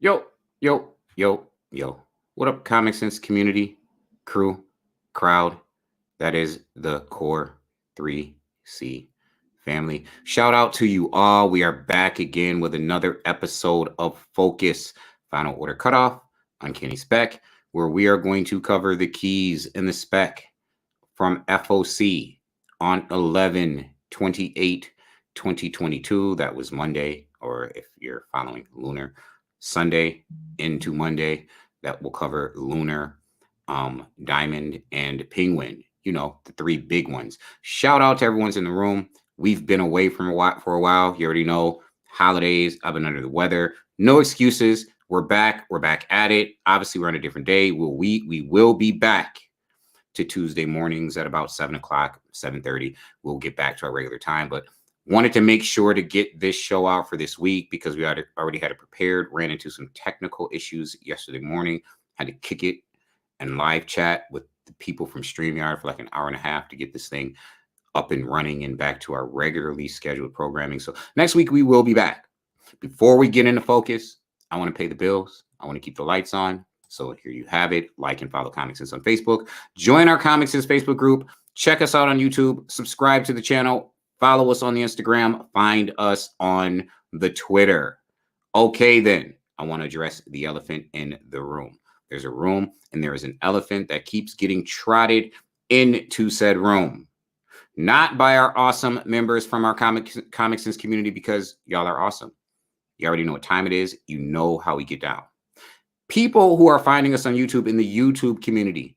Yo, yo. What up, Comic Sense community, crew, crowd? That is the core 3C family. Shout out to you all. We are back again with another episode of Focus Final Order Cutoff, Uncanny Spec, where we are going to cover the keys in the spec from FOC on 11/28/2022. That was Monday, or if you're following lunar, Sunday into Monday. That will cover lunar, diamond, and penguin. You know, the three big ones. Shout out to everyone's in the room. We've been away from for a while. You already know, holidays. I've been under the weather. No excuses. We're back. We're back at it. Obviously, we're on a different day. We will be back to Tuesday mornings at about 7 o'clock, 7:30. We'll get back to our regular time, but wanted to make sure to get this show out for this week because we already had it prepared. Ran into some technical issues yesterday morning. Had to kick it and live chat with the people from StreamYard for like an hour and a half to get this thing up and running and back to our regularly scheduled programming. So next week we will be back. Before we get into Focus, I want to pay the bills. I want to keep the lights on. So here you have it. Like and follow Comic Sense on Facebook. Join our Comic Sense Facebook group. Check us out on YouTube. Subscribe to the channel. Follow us on the Instagram. Find us on the Twitter. Okay, then. I want to address the elephant in the room. There's a room and there is an elephant that keeps getting trotted into said room. Not by our awesome members from our Comic Sense community, because y'all are awesome. You already know what time it is. You know how we get down. People who are finding us on YouTube in the YouTube community,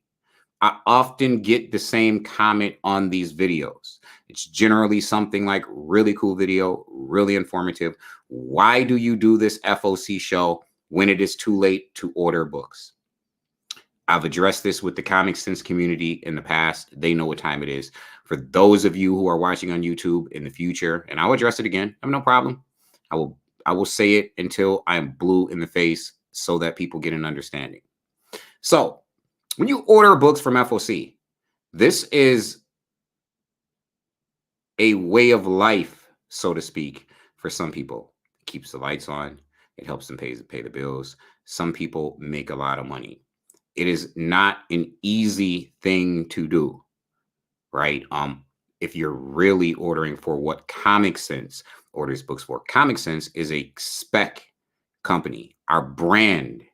I often get the same comment on these videos. It's generally something like, really cool video, really informative. Why do you do this FOC show when it is too late to order books? I've addressed this with the Comic Sense community in the past. They know what time it is. For those of you who are watching on YouTube in the future, and I'll address it again, I have no problem. I will say it until I'm blue in the face so that people get an understanding. So when you order books from FOC, this is a way of life, so to speak, for some people. It keeps the lights on. It helps them pay the bills. Some people make a lot of money. It is not an easy thing to do, right? If you're really ordering for what Comic Sense orders books for. Comic Sense is a spec company. Our brand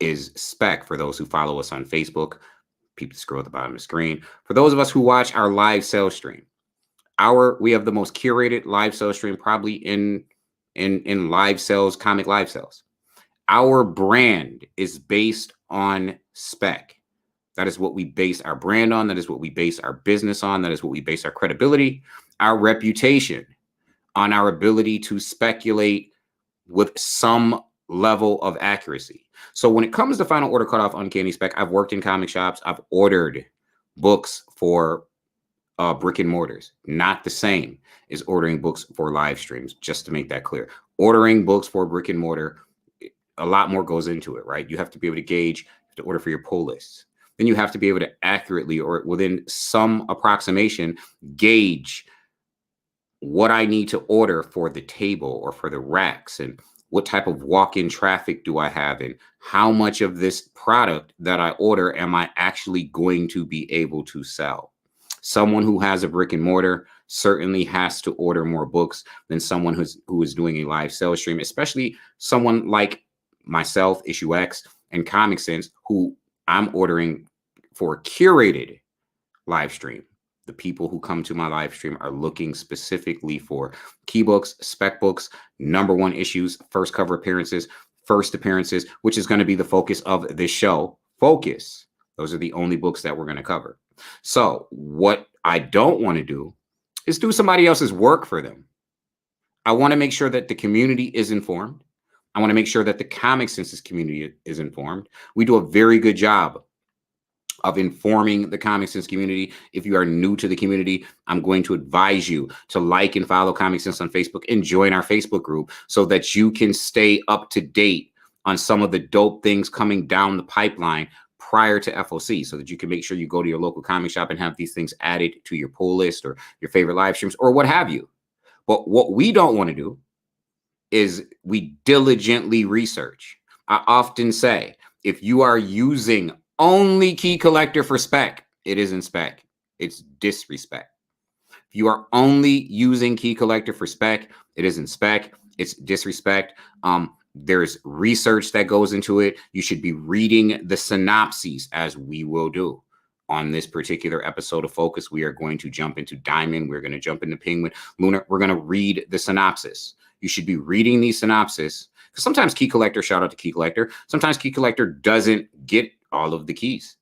is Spec, for those who follow us on Facebook. People scroll at the bottom of the screen. For those of us who watch our live sales stream, we have the most curated live sales stream probably in live sales, comic live sales. Our brand is based on Spec. That is what we base our brand on. That is what we base our business on. That is what we base our credibility, our reputation on, our ability to speculate with some level of accuracy. So when it comes to Final Order Cutoff Uncanny Spec, I've worked in comic shops. I've ordered books for brick and mortars. Not the same as ordering books for live streams, just to make that clear. Ordering books for brick and mortar, a lot more goes into it, right? You have to be able to gauge, you have to order for your pull list. Then you have to be able to accurately, or within some approximation, gauge what I need to order for the table or for the racks, and what type of walk-in traffic do I have, and how much of this product that I order am I actually going to be able to sell? Someone who has a brick and mortar certainly has to order more books than someone who is doing a live sales stream, especially someone like myself, Issue X, and Comic Sense, who I'm ordering for a curated live stream. The people who come to my live stream are looking specifically for key books, spec books, #1 issues, first cover appearances, first appearances, which is going to be the focus of this show. Focus. Those are the only books that we're going to cover. So what I don't want to do is do somebody else's work for them. I want to make sure that the community is informed. I want to make sure that the Comic Sense community is informed. We do a very good job of informing the Comic Sense community. If you are new to the community, I'm going to advise you to like and follow Comic Sense on Facebook and join our Facebook group so that you can stay up to date on some of the dope things coming down the pipeline prior to FOC, so that you can make sure you go to your local comic shop and have these things added to your pull list or your favorite live streams or what have you. But what we don't want to do is we diligently research. I often say, if you are using only key collector for spec, it isn't spec. It's disrespect. If you are only using key collector for spec, it isn't spec. It's disrespect. There's research that goes into it. You should be reading the synopses, as we will do. On this particular episode of Focus, we are going to jump into Diamond. We're going to jump into Penguin. Lunar, we're going to read the synopsis. You should be reading these synopsis, because sometimes Key Collector, shout out to Key Collector, sometimes Key Collector doesn't get all of the keys,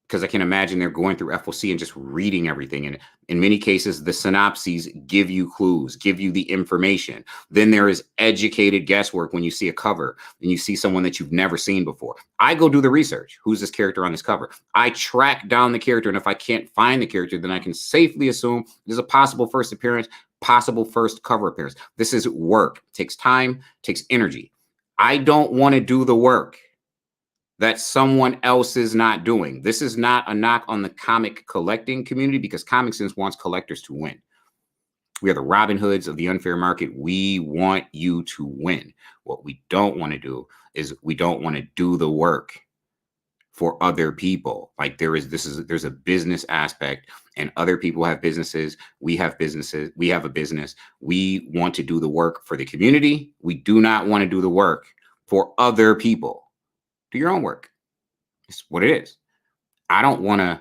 because I can imagine they're going through FOC and just reading everything. And in many cases, the synopses give you clues, give you the information. Then there is educated guesswork when you see a cover and you see someone that you've never seen before. I go do the research. Who's this character on this cover? I track down the character. And if I can't find the character, then I can safely assume there's a possible first appearance, possible first cover appearance. This is work. It takes time, takes energy. I don't want to do the work that someone else is not doing. This is not a knock on the comic collecting community, because Comic Sense wants collectors to win. We are the Robin Hoods of the unfair market. We want you to win. What we don't want to do is we don't want to do the work for other people. Like there's a business aspect, and other people have businesses. We have businesses. We have a business. We want to do the work for the community. We do not want to do the work for other people. Do your own work. It's what it is. I don't want to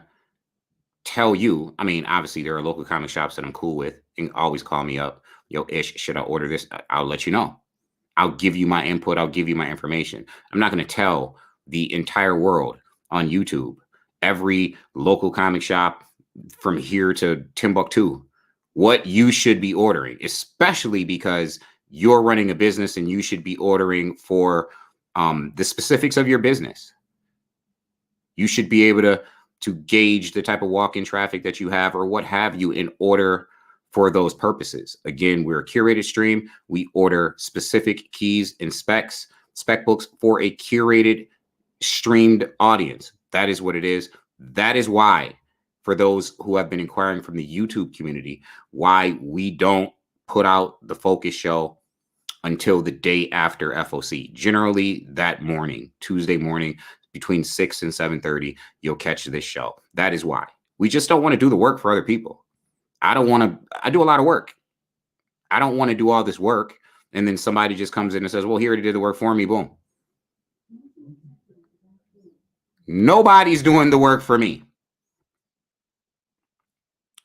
tell you. I mean, obviously, there are local comic shops that I'm cool with. You can always call me up. Yo, Ish, should I order this? I'll let you know. I'll give you my input. I'll give you my information. I'm not going to tell the entire world on YouTube, every local comic shop from here to Timbuktu, what you should be ordering, especially because you're running a business and you should be ordering for the specifics of your business. You should be able to gauge the type of walk-in traffic that you have or what have you in order for those purposes. Again, we're a curated stream. We order specific keys and spec books for a curated streamed audience. That is what it is. That is why, for those who have been inquiring from the YouTube community, why we don't put out the Focus show until the day after FOC. Generally that morning, Tuesday morning, between 6 and 7:30, you'll catch this show. That is why. We just don't want to do the work for other people. I do a lot of work. I don't want to do all this work and then somebody just comes in and says, well, he already did the work for me. Boom. Nobody's doing the work for me.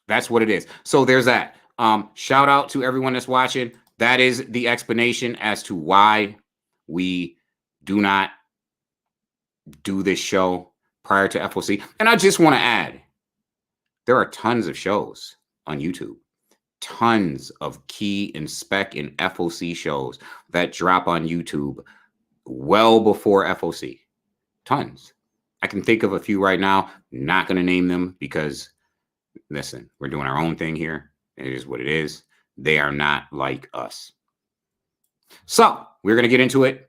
That's what it is. So there's that. Shout out to everyone that's watching. That is the explanation as to why we do not do this show prior to FOC. And I just want to add, there are tons of shows on YouTube, tons of key and spec and FOC shows that drop on YouTube well before FOC. Tons. I can think of a few right now. Not going to name them because, listen, we're doing our own thing here. It is what it is. They are not like us. So we're going to get into it.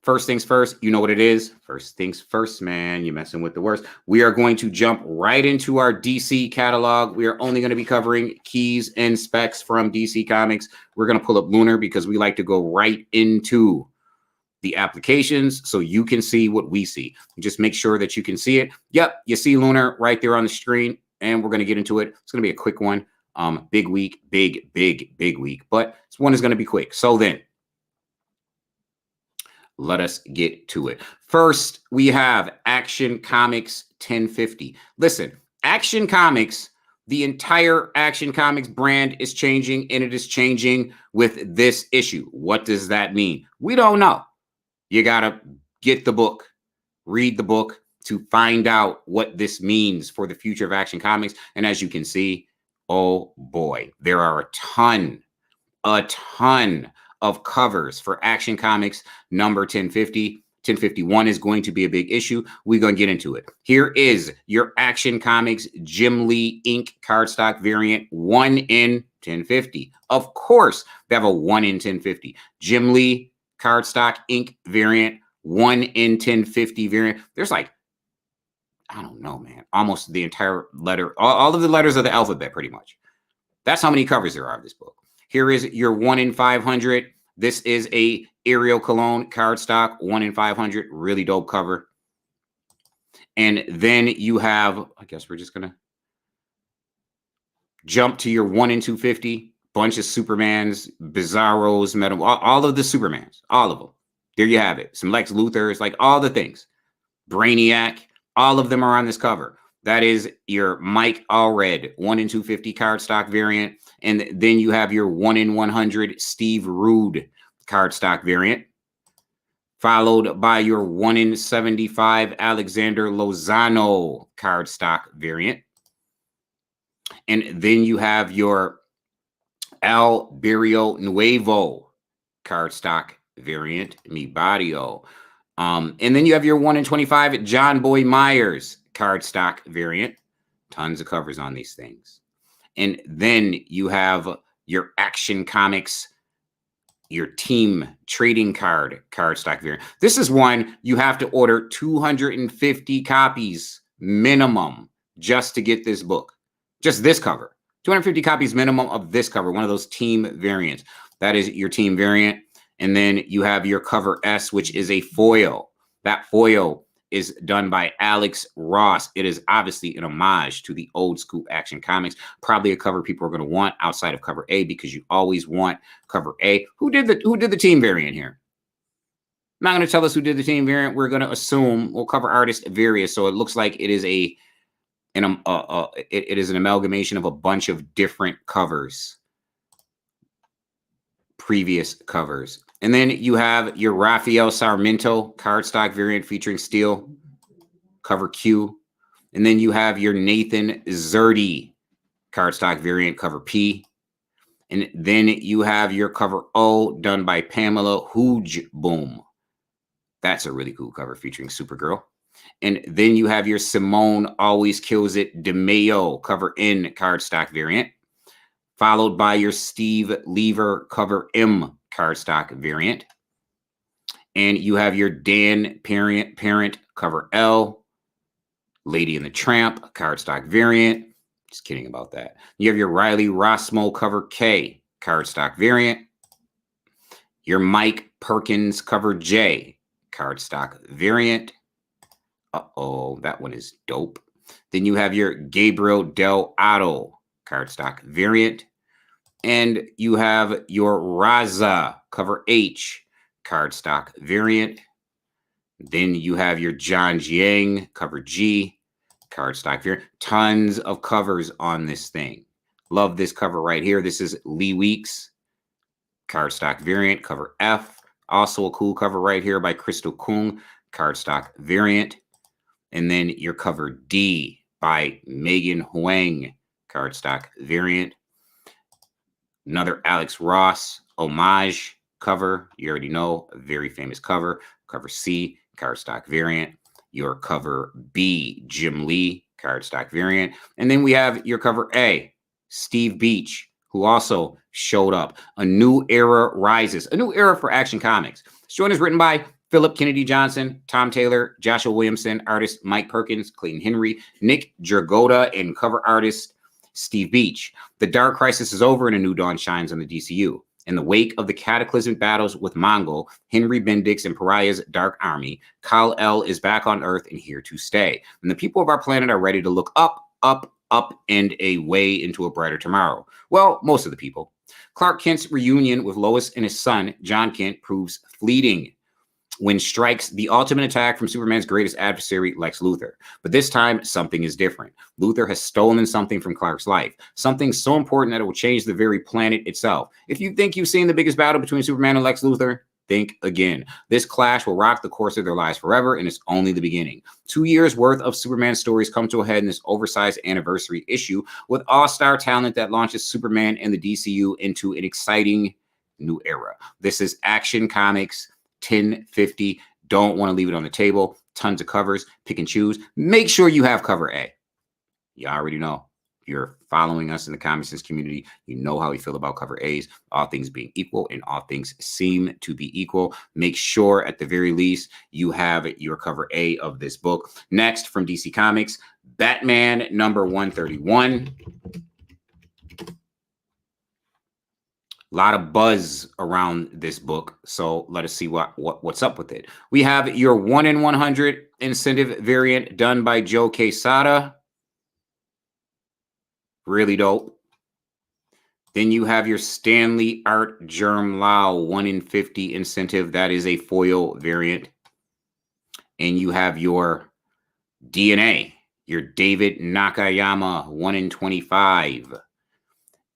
First things first, you know what it is. First things first, man, you're messing with the worst. We are going to jump right into our DC catalog. We are only going to be covering keys and specs from DC Comics. We're going to pull up Lunar because we like to go right into the applications so you can see what we see. Just make sure that you can see it. Yep, you see Lunar right there on the screen, and we're going to get into it. It's going to be a quick one. Big week, big week, but this one is going to be quick. So then let us get to it. First, we have Action Comics 1050. Listen, Action Comics, the entire Action Comics brand is changing, and it is changing with this issue. What does that mean? We don't know. You got to get the book, read the book to find out what this means for the future of Action Comics. And as you can see, oh boy, there are a ton of covers for Action Comics number 1050. 1051 is going to be a big issue. We're going to get into it. Here is your Action Comics Jim Lee Ink cardstock variant 1 in 1050. Of course, they have a 1 in 1050. Jim Lee cardstock ink variant 1 in 1050 variant. There's like, I don't know, man, almost the entire letter, all of the letters of the alphabet, pretty much. That's how many covers there are of this book. Here is your 1 in 500 This is a Ariel Cologne cardstock, 1 in 500, really dope cover. And then you have, I guess we're just gonna jump to your 1 in 250, bunch of Supermans, Bizarros, Metal, all of the Supermans, all of them. There you have it. Some Lex Luthers, like all the things. Brainiac, all of them are on this cover. That is your Mike Allred 1 in 250 cardstock variant. And then you have your 1 in 100 Steve Rude cardstock variant, followed by your 1 in 75 Alexander Lozano cardstock variant. And then you have your El Barrio Nuevo cardstock variant, Mi Barrio. And then you have your 1 in 25 John Boy Myers cardstock variant. Tons of covers on these things. And then you have your Action Comics, your team trading cardstock variant. This is one you have to order 250 copies minimum just to get this book. Just this cover. 250 copies minimum of this cover, one of those team variants. That is your team variant. And then you have your cover S, which is a foil. That foil is done by Alex Ross. It is obviously an homage to the old school Action Comics. Probably a cover people are going to want outside of cover A, because you always want cover A. Who did the team variant here? I'm not going to tell us who did the team variant. We're going to assume, well, cover artist various. So it looks like it is it is an amalgamation of a bunch of different covers, previous covers. And then you have your Rafael Sarmiento cardstock variant featuring steel, cover Q. And then you have your Nathan Zerdy cardstock variant, cover P. And then you have your cover O done by Pamela Hoogeboom. That's a really cool cover featuring Supergirl. And then you have your Simone Always Kills It DeMayo cover N cardstock variant, followed by your Steve Lever cover M cardstock variant. And you have your Dan Parent cover L, Lady and the Tramp cardstock variant. Just kidding about that. You have your Riley Rossmo cover K cardstock variant. Your Mike Perkins cover J cardstock variant. Uh-oh, that one is dope. Then you have your Gabriel Del Otto cardstock variant. And you have your Raza cover H cardstock variant. Then you have your John Jiang cover G cardstock variant. Tons of covers on this thing. Love this cover right here. This is Lee Weeks cardstock variant, cover F. Also a cool cover right here by Crystal Kung, cardstock variant. And then your cover D by Megan Huang, cardstock variant. Another Alex Ross homage cover. You already know, a very famous cover. Cover C, cardstock variant. Your cover B, Jim Lee, cardstock variant. And then we have your cover A, Steve Beach, who also showed up. A New Era Rises. A new era for Action Comics. This joint is written by Philip Kennedy Johnson, Tom Taylor, Joshua Williamson, artist Mike Perkins, Clayton Henry, Nick Jergoda, and cover artist Steve Beach. The Dark Crisis is over and a new dawn shines on the DCU. In the wake of the cataclysmic battles with Mongol, Henry Bendix, and Pariah's Dark Army, Kal-El is back on Earth and here to stay. And the people of our planet are ready to look up, up, up, and a way into a brighter tomorrow. Well, most of the people. Clark Kent's reunion with Lois and his son, John Kent, proves fleeting when strikes the ultimate attack from Superman's greatest adversary, Lex Luthor. But this time, something is different. Luthor has stolen something from Clark's life, something so important that it will change the very planet itself. If you think you've seen the biggest battle between Superman and Lex Luthor, think again. This clash will rock the course of their lives forever, and it's only the beginning. 2 years worth of Superman stories come to a head in this oversized anniversary issue with all-star talent that launches Superman and the DCU into an exciting new era. This is Action Comics 1050. Don't want to leave it on the table. Tons of covers. Pick and choose. Make sure you have cover A. You already know. If you're following us in the Comic Sense community, you know how we feel about cover A's. All things being equal, and all things seem to be equal. Make sure at the very least you have your cover A of this book. Next, from DC Comics, Batman number 131. A lot of buzz around this book, so let us see what's up with it. We have your 1 in 100 incentive variant done by Joe Quesada. Really dope. Then you have your Stanley Art Germ Lao 1 in 50 incentive. That is a foil variant. And you have your DNA, your David Nakayama 1 in 25.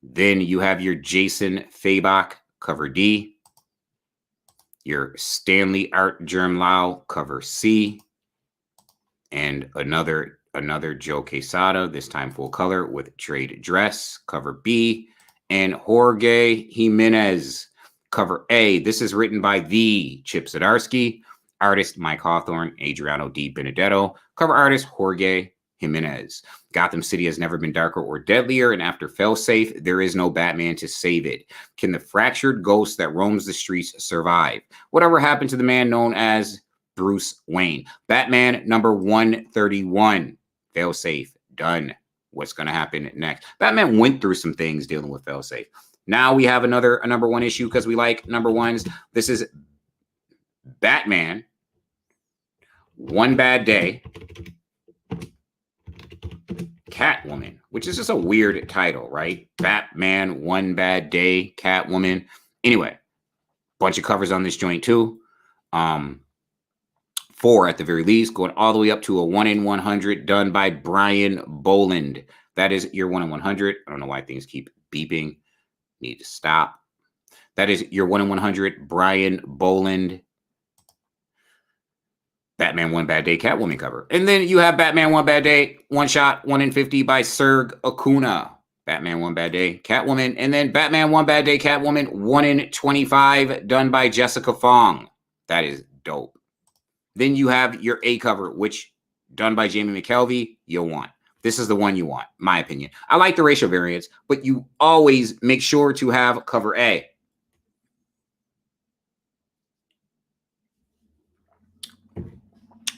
Then you have your Jason Fabach cover D, your Stanley Art Germ Lao cover C, and another Joe Quesada, this time full color with trade dress cover B, and Jorge Jimenez cover A. This is written by the Chip Zdarsky, artist Mike Hawthorne, Adriano D. Benedetto, cover artist Jorge Jimenez. Gotham City has never been darker or deadlier, and after Failsafe, there is no Batman to save it. Can the fractured ghost that roams the streets survive? Whatever happened to the man known as Bruce Wayne? Batman number 131. Failsafe, done. What's going to happen next? Batman went through some things dealing with Failsafe. Now we have a number one issue because we like number ones. This is Batman, One Bad Day, Catwoman, which is just a weird title, right? Batman, One Bad Day, Catwoman. Anyway, bunch of covers on this joint too. 4 at the very least, going all the way up to a 1 in 100 done by Brian Boland. That is your 1 in 100. I don't know why things keep beeping. Need to stop. That is your 1 in 100 Brian Boland Batman One Bad Day Catwoman cover. And then you have Batman One Bad Day, One Shot, 1 in 50 by Serge Acuna. Batman One Bad Day Catwoman. And then Batman One Bad Day Catwoman, 1 in 25 done by Jessica Fong. That is dope. Then you have your A cover, which done by Jamie McKelvey, you'll want. This is the one you want, my opinion. I like the racial variants, but you always make sure to have cover A.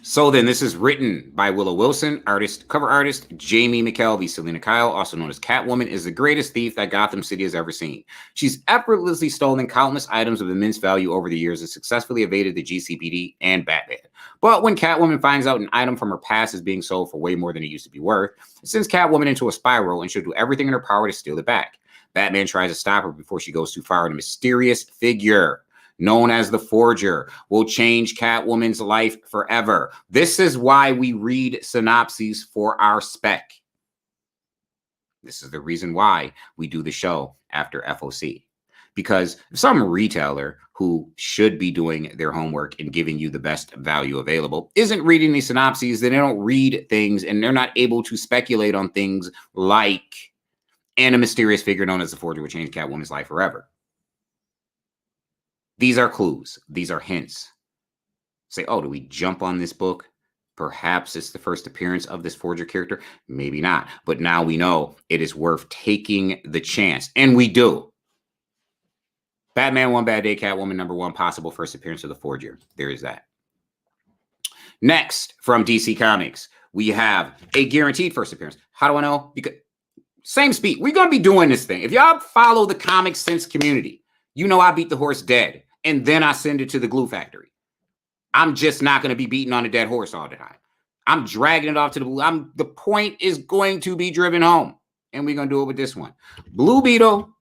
So then this is written by Willow Wilson, cover artist Jamie McKelvey. Selena Kyle, also known as Catwoman, is the greatest thief that Gotham City has ever seen. She's effortlessly stolen countless items of immense value over the years and successfully evaded the GCPD and Batman. But when Catwoman finds out an item from her past is being sold for way more than it used to be worth, it sends Catwoman into a spiral and she'll do everything in her power to steal it back. Batman tries to stop her before she goes too far, and a mysterious figure known as the Forger will change Catwoman's life forever. This is why we read synopses for our spec. This is the reason why we do the show after FOC. Because some retailer who should be doing their homework and giving you the best value available isn't reading these synopses, then they don't read things and they're not able to speculate on things like, and a mysterious figure known as the Forger will change Catwoman's life forever. These are clues. These are hints. Say, oh, do we jump on this book? Perhaps it's the first appearance of this Forger character. Maybe not. But now we know it is worth taking the chance. And we do. Batman One Bad Day, Catwoman number 1, possible first appearance of the Forger. There is that. Next, from DC Comics, we have a guaranteed first appearance. How do I know? Because same speed. We're going to be doing this thing. If y'all follow the Comic Sense community, you know I beat the horse dead. And then I send it to the glue factory. I'm just not going to be beating on a dead horse all the time. I'm dragging it off to the blue. The point is going to be driven home. And we're going to do it with this one. Blue Beetle,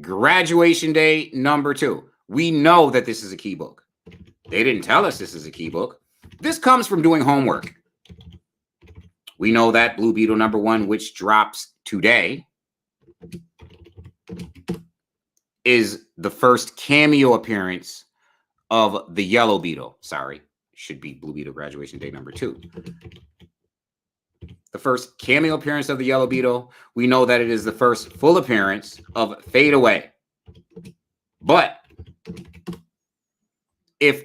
Graduation Day number 2. We know that this is a key book. They didn't tell us this is a key book. This comes from doing homework. We know that Blue Beetle number 1, which drops today, is the first cameo appearance of the Yellow Beetle. Sorry, should be Blue Beetle Graduation Day number 2. The first cameo appearance of the Yellow Beetle. We know that it is the first full appearance of Fade Away. But if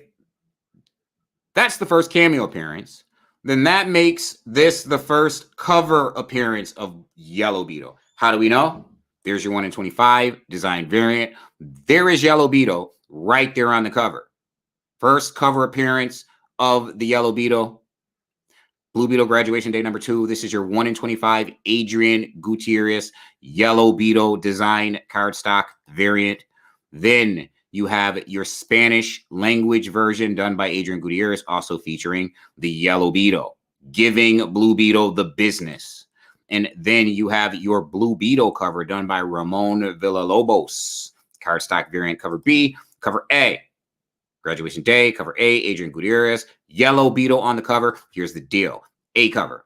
that's the first cameo appearance, then that makes this the first cover appearance of Yellow Beetle. How do we know? There's your 1 in 25 design variant. There is Yellow Beetle right there on the cover. First cover appearance of the Yellow Beetle. Blue Beetle graduation day number 2. This is your 1 in 25 Adrian Gutierrez Yellow Beetle design cardstock variant. Then you have your Spanish language version done by Adrian Gutierrez, also featuring the Yellow Beetle, giving Blue Beetle the business. And then you have your Blue Beetle cover done by Ramon Villalobos, cardstock variant cover B, cover A. Graduation day, cover A, Adrian Gutierrez, Yellow Beetle on the cover. Here's the deal. A cover.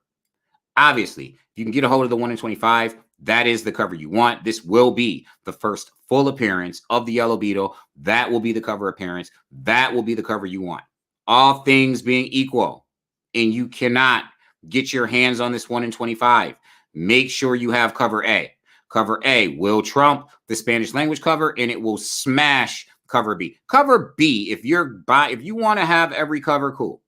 Obviously, if you can get a hold of the 1 in 25, that is the cover you want. This will be the first full appearance of the Yellow Beetle. That will be the cover appearance. That will be the cover you want. All things being equal, and you cannot get your hands on this 1 in 25, make sure you have cover A. Cover A will trump the Spanish language cover, and it will smash cover B. Cover B, if you want to have every cover, cool.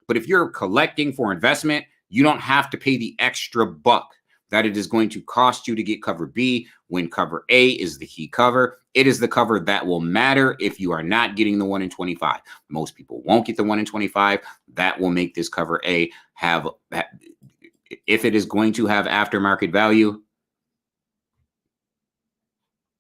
But if you're collecting for investment, you don't have to pay the extra buck that it is going to cost you to get cover B when cover A is the key cover. It is the cover that will matter if you are not getting the 1 in 25. Most people won't get the 1 in 25. That will make this cover A have, if it is going to have aftermarket value.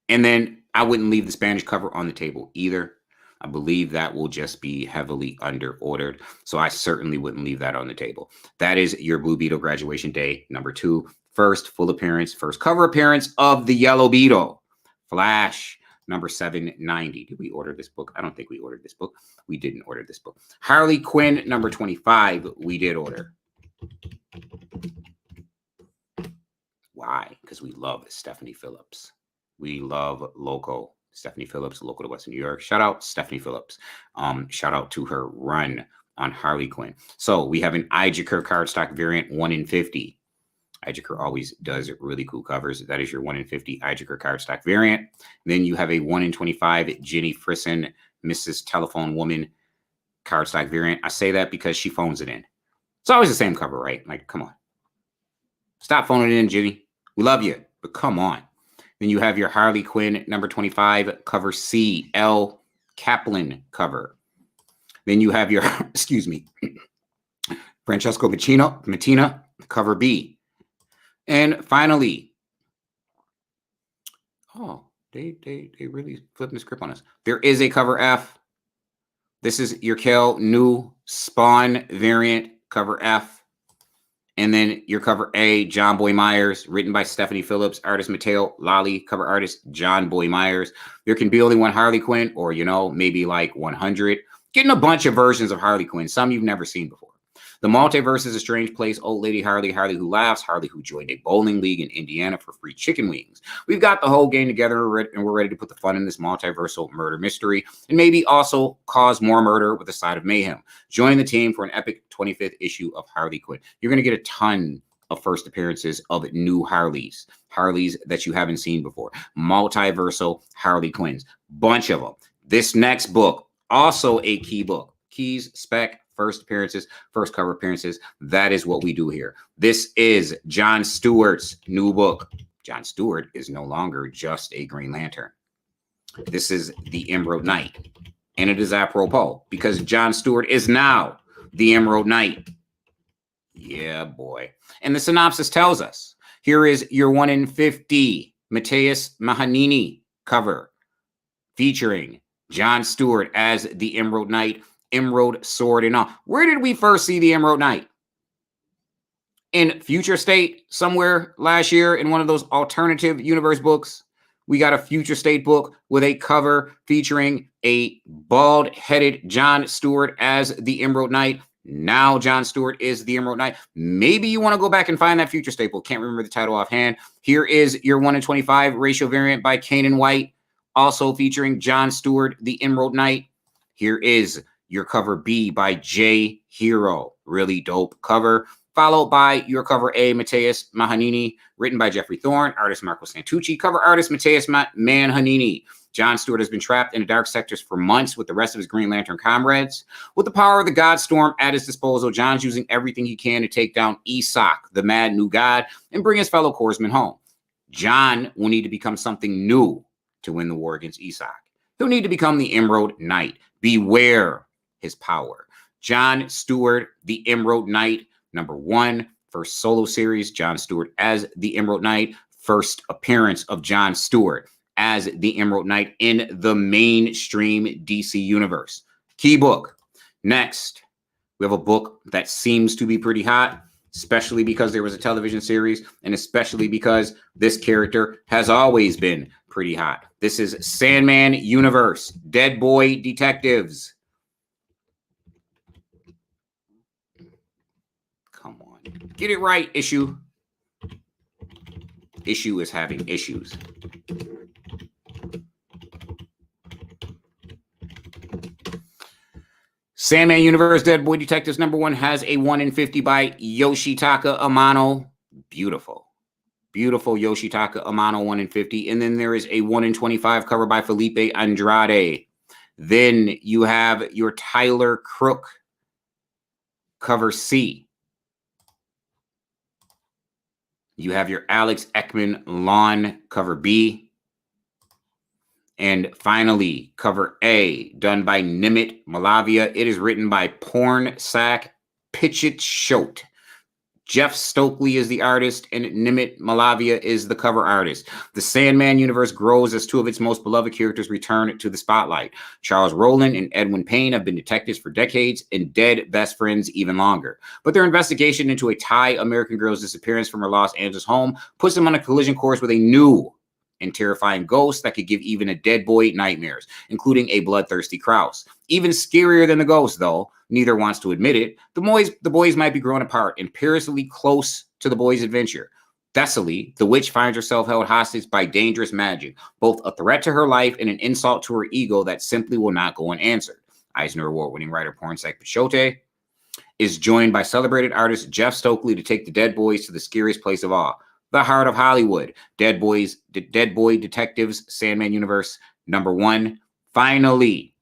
And then I wouldn't leave the Spanish cover on the table either. I believe that will just be heavily under ordered. So I certainly wouldn't leave that on the table. That is your Blue Beetle graduation day number 2. First full appearance, first cover appearance of the Yellow Beetle. Flash number 790. Did we order this book? I don't think we ordered this book. We didn't order this book. Harley Quinn number 25. We did order. Why? Because we love Stephanie Phillips. We love local Stephanie Phillips, local to Western New York. Shout out Stephanie Phillips. Shout out to her run on Harley Quinn. So we have an Ijaker cardstock variant 1 in 50. Ijaker always does really cool covers. That is your 1 in 50 Ijaker cardstock variant. Then you have a 1 in 25 Jenny Frisson, Mrs. Telephone Woman cardstock variant. I say that because she phones it in. It's always the same cover, right? Like, come on. Stop phoning it in, Jenny. We love you, but come on. Then you have your Harley Quinn number 25 cover C, L Kaplan cover. Then you have your, excuse me, Francesco Mattina cover B. And finally, oh, they really flipped the script on us. There is a cover F. This is your Kel New Spawn variant cover F. And then your cover A, John Boy Myers, written by Stephanie Phillips, artist Mateo Lally, cover artist John Boy Myers. There can be only one Harley Quinn, or, maybe like 100. Getting a bunch of versions of Harley Quinn, some you've never seen before. The multiverse is a strange place. Old lady Harley, Harley who laughs, Harley who joined a bowling league in Indiana for free chicken wings. We've got the whole game together, and we're ready to put the fun in this multiversal murder mystery, and maybe also cause more murder with a side of mayhem. Join the team for an epic 25th issue of Harley Quinn. You're going to get a ton of first appearances of new Harleys that you haven't seen before. Multiversal Harley Quinns, bunch of them. This next book, also a key book. Keys, Spec, first appearances, first cover appearances. That is what we do here. This is John Stewart's new book. John Stewart is no longer just a Green Lantern. This is the Emerald Knight. And it is apropos because John Stewart is now the Emerald Knight. Yeah, boy. And the synopsis tells us, here is your 1 in 50 Mateus Mahanini cover featuring John Stewart as the Emerald Knight, Emerald Sword and all. Where did we first see the Emerald Knight? In Future State somewhere last year in one of those alternative universe books. We got a Future State book with a cover featuring a bald-headed John Stewart as the Emerald Knight. Now John Stewart is the Emerald Knight. Maybe you want to go back and find that Future State book. Can't remember the title offhand. Here is your 1 in 25 ratio variant by Kanan White, also featuring John Stewart, the Emerald Knight. Here is your cover B by J Hero. Really dope cover. Followed by your cover A, Mateus Mahanini, written by Jeffrey Thorne, artist Marco Santucci, cover artist Mateus Manhanini. John Stewart has been trapped in the dark sectors for months with the rest of his Green Lantern comrades. With the power of the God Storm at his disposal, John's using everything he can to take down Isak, the mad new god, and bring his fellow corpsmen home. John will need to become something new to win the war against Isak. He'll need to become the Emerald Knight. Beware his power. John Stewart, the Emerald Knight, #1. First solo series, Jon Stewart as the Emerald Knight. First appearance of Jon Stewart as the Emerald Knight in the mainstream DC universe. Key book. Next, we have a book that seems to be pretty hot, especially because there was a television series, and especially because this character has always been pretty hot. This is Sandman Universe, Dead Boy Detectives. Come on. Get it right, Issue. Issue is having issues. Sandman Universe Dead Boy Detectives #1 has a 1 in 50 by Yoshitaka Amano. Beautiful. Beautiful Yoshitaka Amano 1 in 50. And then there is a 1 in 25 cover by Felipe Andrade. Then you have your Tyler Crook cover C. You have your Alex Ekman Lawn cover B. And finally, cover A, done by Nimit Malavia. It is written by Pornsak Pitchett-Schote. Jeff Stokely is the artist, and Nimit Malavia is the cover artist. The Sandman universe grows as two of its most beloved characters return to the spotlight. Charles Rowland and Edwin Payne have been detectives for decades and dead best friends even longer. But their investigation into a Thai American girl's disappearance from her Los Angeles home puts them on a collision course with a new and terrifying ghost that could give even a dead boy nightmares, including a bloodthirsty Kraus. Even scarier than the ghost, though, neither wants to admit it, the boys might be growing apart and perilously close to the boys' adventure. Thessaly, the witch, finds herself held hostage by dangerous magic, both a threat to her life and an insult to her ego that simply will not go unanswered. Eisner Award-winning writer Pornsak Pitchett-Schote is joined by celebrated artist Jeff Stokely to take the dead boys to the scariest place of all, the heart of Hollywood. Dead Boy Detectives, Sandman Universe #1. Finally,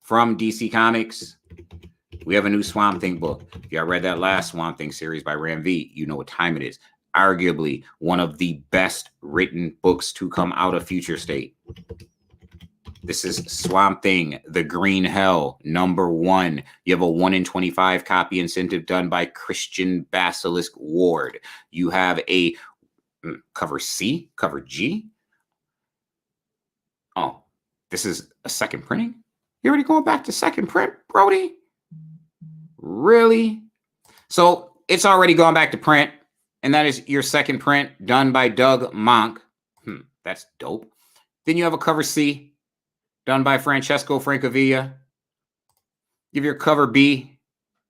from DC Comics, we have a new Swamp Thing book. If y'all read that last Swamp Thing series by Ram V, you know what time it is. Arguably one of the best written books to come out of Future State. This is Swamp Thing, The Green Hell, #1. You have a 1 in 25 copy incentive done by Christian Basilisk Ward. You have a cover C, cover G. Oh, this is a second printing? You're already going back to second print, Brody? Really? So it's already gone back to print, and that is your second print done by Doug Monk. That's dope. Then you have a cover C done by Francesco Francavilla. Give your cover B,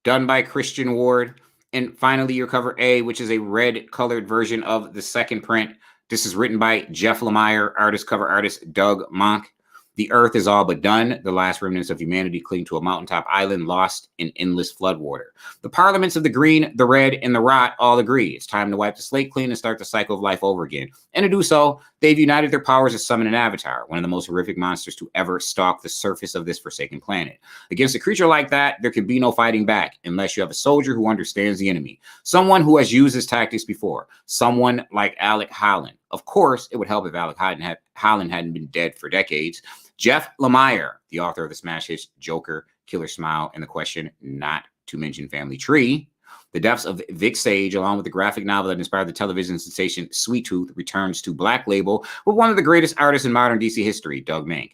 done by Christian Ward. And finally, your cover A, which is a red-colored version of the second print. This is written by Jeff Lemire, cover artist Doug Monk. The Earth is all but done. The last remnants of humanity cling to a mountaintop island lost in endless floodwater. The parliaments of the green, the red, and the rot all agree. It's time to wipe the slate clean and start the cycle of life over again. And to do so, they've united their powers to summon an avatar, one of the most horrific monsters to ever stalk the surface of this forsaken planet. Against a creature like that, there can be no fighting back unless you have a soldier who understands the enemy. Someone who has used his tactics before. Someone like Alec Holland. Of course, it would help if Alec Holland hadn't been dead for decades. Jeff Lemire, the author of the smash hits Joker, Killer Smile, and The Question, not to mention Family Tree. The Deaths of Vic Sage, along with the graphic novel that inspired the television sensation Sweet Tooth, returns to Black Label with one of the greatest artists in modern DC history, Doug Mank.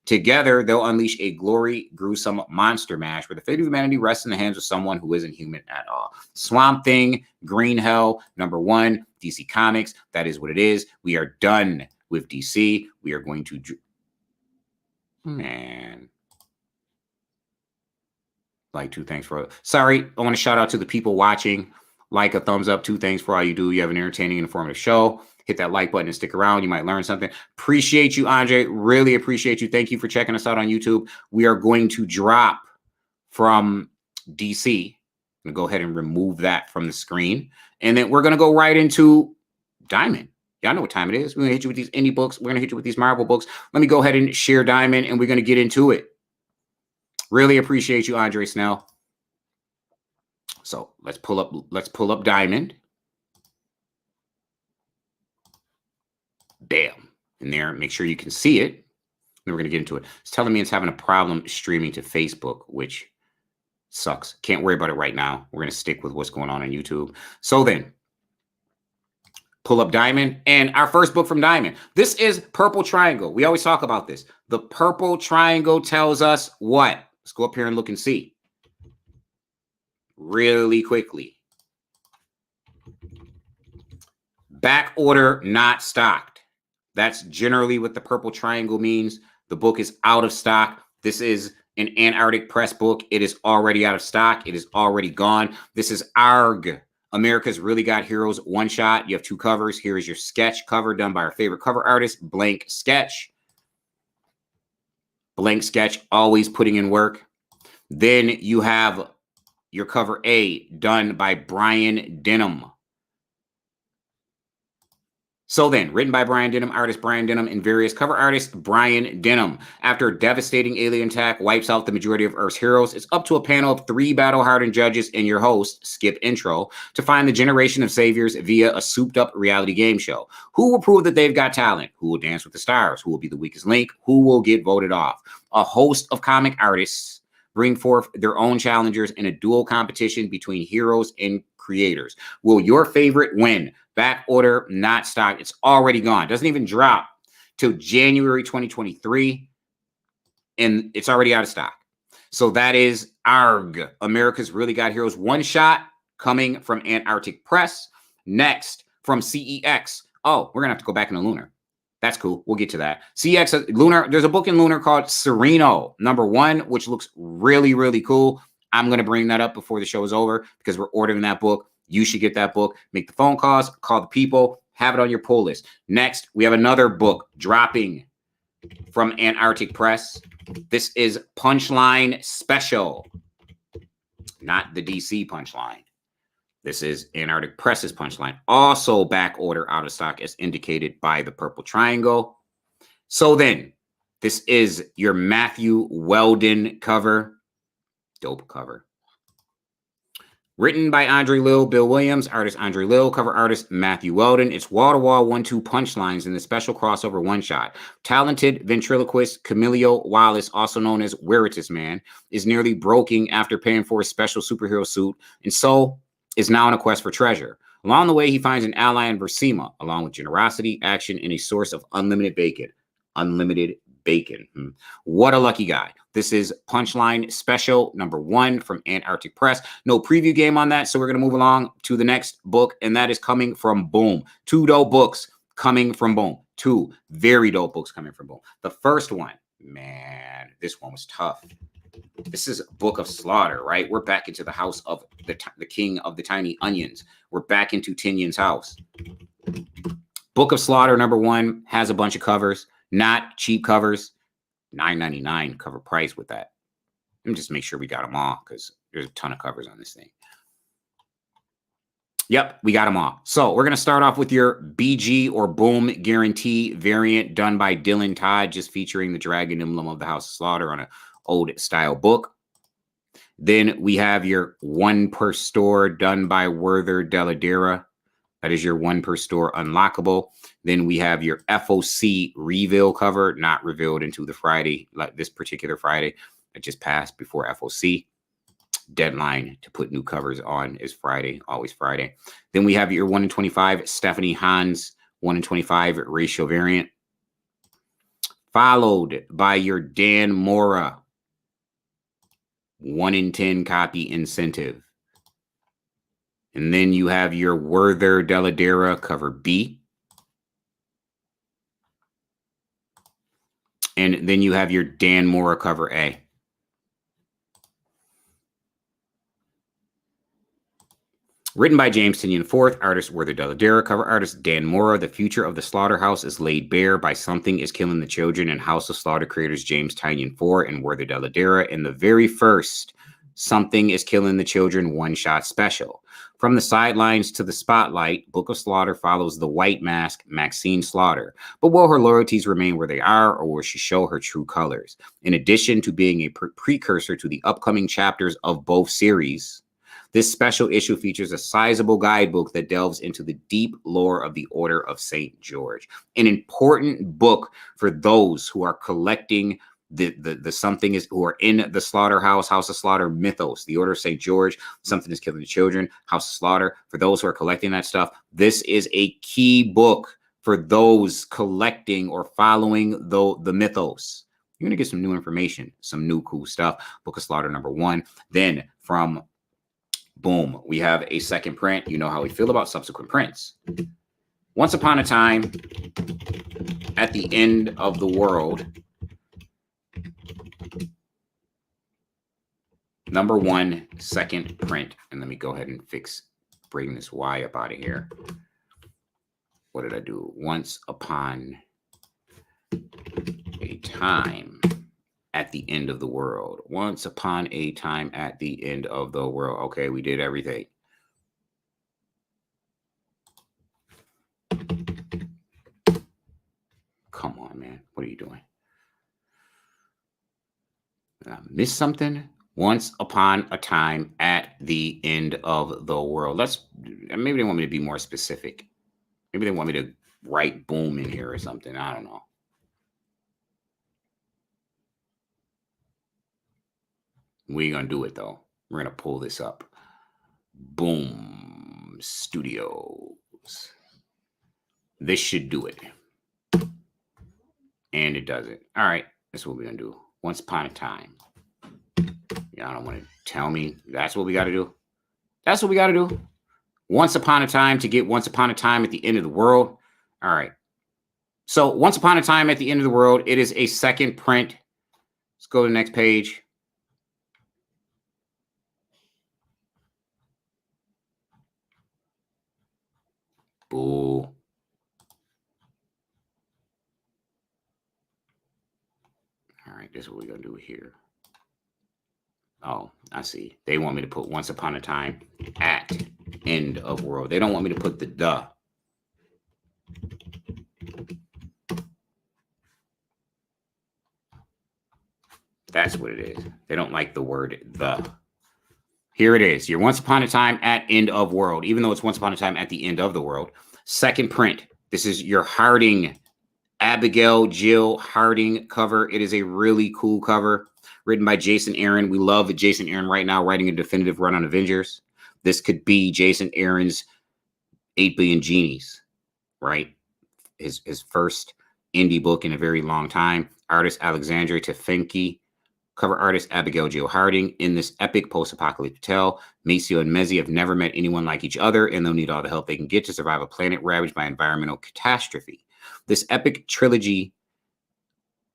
Together, they'll unleash a gruesome monster mash where the fate of humanity rests in the hands of someone who isn't human at all. Swamp Thing, Green Hell, #1, DC Comics. That is what it is. We are done with DC. We are going to... Man. Like, 2 thanks for... Sorry, I want to shout out to the people watching. Like, a thumbs up, 2 thanks for all you do. You have an entertaining and informative show. Hit that like button and stick around. You might learn something. Appreciate you, Andre. Really appreciate you. Thank you for checking us out on YouTube. We are going to drop from DC. I'm going to go ahead and remove that from the screen. And then we're going to go right into Diamond. Y'all know what time it is. We're going to hit you with these indie books. We're going to hit you with these Marvel books. Let me go ahead and share Diamond, and we're going to get into it. Really appreciate you, Andre Snell. So let's pull up Diamond. Bam. In there, make sure you can see it. Then we're going to get into it. It's telling me it's having a problem streaming to Facebook, which Sucks. Can't worry about it right now. We're going to stick with what's going on YouTube. So then, pull up Diamond. And our first book from Diamond. This is Purple Triangle. We always talk about this. The Purple Triangle tells us what? Let's go up here and look and see. Really quickly. Back order not stocked. That's generally what the Purple Triangle means. The book is out of stock. This is an Antarctic Press book. It is already out of stock. It is already gone. This is ARG, America's Really Got Heroes one shot. You have 2 covers. Here is your sketch cover done by our favorite cover artist, Blank Sketch. Blank Sketch, always putting in work. Then you have your cover A done by Brian Denham. So then, written by Brian Denham, artist Brian Denham, and various cover artists Brian Denham. After a devastating alien attack wipes out the majority of Earth's heroes, it's up to a panel of 3 battle-hardened judges and your host, Skip Intro, to find the generation of saviors via a souped-up reality game show. Who will prove that they've got talent? Who will dance with the stars? Who will be the weakest link? Who will get voted off? A host of comic artists bring forth their own challengers in a dual competition between heroes and creators. Will your favorite win? Back order, not stock. It's already gone. Doesn't even drop till January 2023, and it's already out of stock. So that is ARG, America's Really Got Heroes one shot, coming from Antarctic Press. Next, from CEX. Oh, we're going to have to go back into Lunar. That's cool. We'll get to that. CX, Lunar, there's a book in Lunar called Sereno, #1, which looks really, really cool. I'm going to bring that up before the show is over because we're ordering that book. You should get that book. Make the phone calls, call the people, have it on your pull list. Next, we have another book dropping from Antarctic Press. This is Punchline Special, not the DC Punchline. This is Antarctic Press's Punchline. Also back order out of stock as indicated by the Purple Triangle. So then, this is your Matthew Weldon cover. Dope cover. Written by Andre Lil, Bill Williams, artist Andre Lil, cover artist Matthew Weldon. It's wall-to-wall 1-2 punchlines in the special crossover one-shot. Talented ventriloquist Camilio Wallace, also known as Veritas Man, is nearly broken after paying for a special superhero suit, and so is now on a quest for treasure. Along the way, he finds an ally in Versima, along with generosity, action, and a source of unlimited bacon. Unlimited bacon. What a lucky guy. This is Punchline Special #1 from Antarctic Press. No preview game on that, so we're going to move along to the next book, and that is coming from Boom. 2 dope books coming from Boom. 2 very dope books coming from Boom. The first one, man, this one was tough. This is Book of Slaughter, right? We're back into the house of the king of the tiny onions. We're back into Tinian's house. Book of Slaughter #1 has a bunch of covers, not cheap covers. $9.99 cover price with that. Let me just make sure we got them all because there's a ton of covers on this thing. Yep, we got them all. So we're going to start off with your BG or Boom Guarantee variant done by Dylan Todd, just featuring the dragon emblem of the House of Slaughter on an old style book. Then we have your 1 per store done by Werther Deladera. That is your 1 per store unlockable. Then we have your FOC reveal cover, not revealed until the Friday, like this particular Friday that just passed before FOC. Deadline to put new covers on is Friday, always Friday. Then we have your 1 in 25 Stephanie Hans 1 in 25 ratio variant, followed by your Dan Mora 1 in 10 copy incentive. And then you have your Werther Deladera cover B. And then you have your Dan Mora cover A. Written by James Tinian IV, artist Werther Deladera, cover artist Dan Mora. The future of the slaughterhouse is laid bare by Something is Killing the Children and House of Slaughter creators James Tinian IV and Werther Deladera in the very first Something is Killing the Children one-shot special. From the sidelines to the spotlight, Book of Slaughter follows the white mask, Maxine Slaughter. But will her loyalties remain where they are, or will she show her true colors? In addition to being a precursor to the upcoming chapters of both series, this special issue features a sizable guidebook that delves into the deep lore of the Order of St. George. An important book for those who are collecting the something is who are in the slaughterhouse, House of Slaughter mythos, the Order of St. George, something is killing the children, House of Slaughter. For those who are collecting that stuff, this is a key book for those collecting or following the mythos. You're going to get some new information, some new cool stuff. Book of Slaughter #1. Then from boom, we have a second print. You know how we feel about subsequent prints. Once Upon a Time at the End of the World. #1, second print. And let me go ahead and bring this Y up out of here. What did I do? Once Upon a Time at the End of the World. Once Upon a Time at the End of the World. Okay, we did everything. Come on, man. What are you doing? Did I miss something? Once Upon a Time at the End of the World. Maybe they want me to be more specific. Maybe they want me to write boom in here or something. I don't know. We ain't gonna do it though. We're gonna pull this up. Boom Studios. This should do it. And it does it. All right, that's what we're gonna do. Once Upon a Time. Y'all don't want to tell me that's what we got to do. That's what we got to do. Once Upon a Time to get Once Upon a Time at the End of the World. All right. So Once Upon a Time at the End of the World. It is a second print. Let's go to the next page. Boo. All right, this is what we're going to do here. Oh, I see. They want me to put Once Upon a Time at End of World. They don't want me to put the duh. That's what it is. They don't like the word the. Here it is. Your Once Upon a Time at End of World. Even though it's Once Upon a Time at the End of the World. Second print. This is your Harding, Abigail Jill Harding cover. It is a really cool cover. Written by Jason Aaron. We love Jason Aaron right now writing a definitive run on Avengers. This could be Jason Aaron's 8 Billion Genies, right? His first indie book in a very long time. Artist Alexandre Tefenki. Cover artist Abigail Jill Harding. In this epic post-apocalyptic tale, Maceo and Mezzi have never met anyone like each other, and they'll need all the help they can get to survive a planet ravaged by environmental catastrophe. This epic trilogy,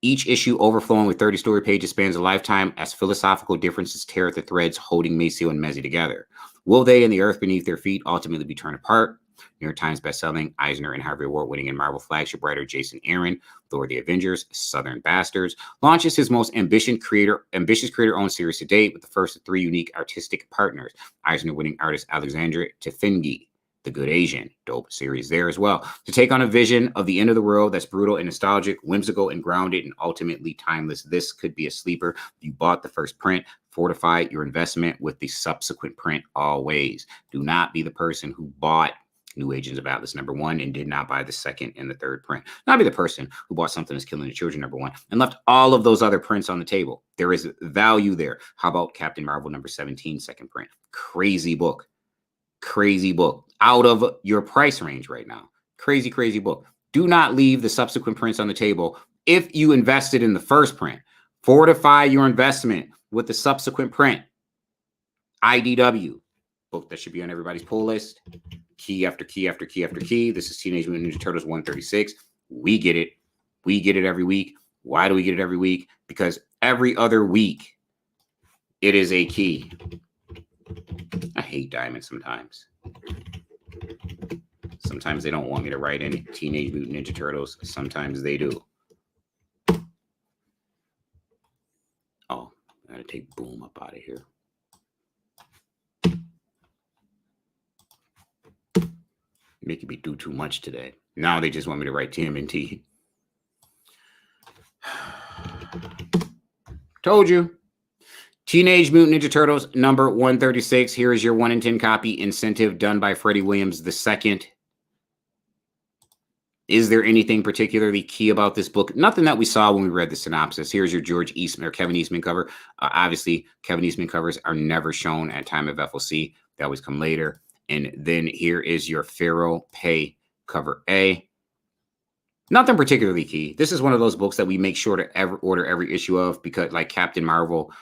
each issue overflowing with 30 story pages, spans a lifetime as philosophical differences tear at the threads holding Maceo and Mezzi together. Will they and the earth beneath their feet ultimately be torn apart? New York Times bestselling, Eisner and Harvey Award-winning and Marvel flagship writer Jason Aaron, Thor the Avengers, Southern Bastards, launches his most ambitious creator-owned series to date with the first of 3 unique artistic partners. Eisner-winning artist Alexandre Tefengi, The Good Asian, dope series there as well. To take on a vision of the end of the world that's brutal and nostalgic, whimsical and grounded, and ultimately timeless, this could be a sleeper. If you bought the first print, fortify your investment with the subsequent print always. Do not be the person who bought New Agents of Atlas #1 and did not buy the second and the third print. Not be the person who bought Something That's Killing the Children #1 and left all of those other prints on the table. There is value there. How about Captain Marvel #17 second print? Crazy book. Crazy book. Out of your price range right now. Crazy, crazy book. Do not leave the subsequent prints on the table. If you invested in the first print, fortify your investment with the subsequent print. IDW. Book that should be on everybody's pull list. Key after key after key after key. This is Teenage Mutant Ninja Turtles 136. We get it. We get it every week. Why do we get it every week? Because every other week, it is a key. I hate Diamond sometimes. Sometimes they don't want me to write any Teenage Mutant Ninja Turtles. Sometimes they do. Oh, I gotta take Boom up out of here. Making me do too much today. Now they just want me to write TMNT. Told you. Teenage Mutant Ninja Turtles number 136. Here is your 1 in 10 copy incentive done by Freddie Williams II. Is there anything particularly key about this book? Nothing that we saw when we read the synopsis. Here's your George Eastman or Kevin Eastman cover. Obviously, Kevin Eastman covers are never shown at time of FOC. They always come later. And then here is your Pharaoh Pay cover A. Nothing particularly key. This is one of those books that we make sure to order every issue of, because like Captain Marvel,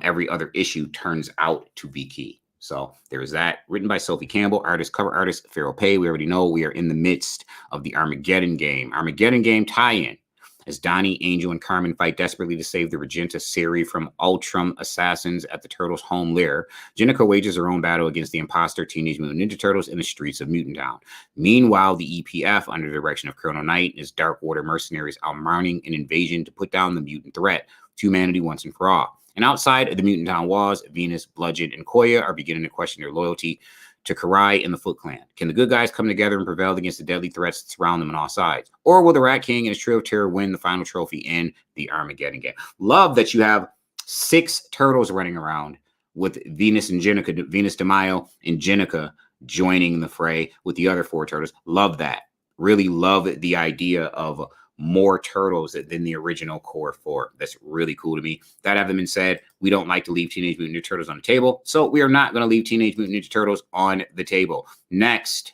every other issue turns out to be key. So there's that. Written by Sophie Campbell, cover artist Pharaoh Pay. We already know we are in the midst of the Armageddon game. Armageddon game tie-in. As Donnie, Angel, and Carmen fight desperately to save the Regenta Siri from Ultram assassins at the Turtles' home lair, Jennika wages her own battle against the imposter Teenage Mutant Ninja Turtles in the streets of Mutant Town. Meanwhile, the EPF, under the direction of Colonel Knight and his Dark Order mercenaries, are mounting an invasion to put down the mutant threat to humanity once and for all. And outside of the Mutant Town walls, Venus, Bludgeon, and Koya are beginning to question their loyalty to Karai and the Foot Clan. Can the good guys come together and prevail against the deadly threats that surround them on all sides? Or will the Rat King and his Trio of Terror win the final trophy in the Armageddon game? Love that you have 6 turtles running around with Venus and Jennika, Venus de Mayo and Jennika joining the fray with the other 4 turtles. Love that. Really love the idea of more turtles than the original core 4. That's really cool to me. That having been said, we don't like to leave Teenage Mutant Ninja Turtles on the table, so we are not going to leave Teenage Mutant Ninja Turtles on the table. Next,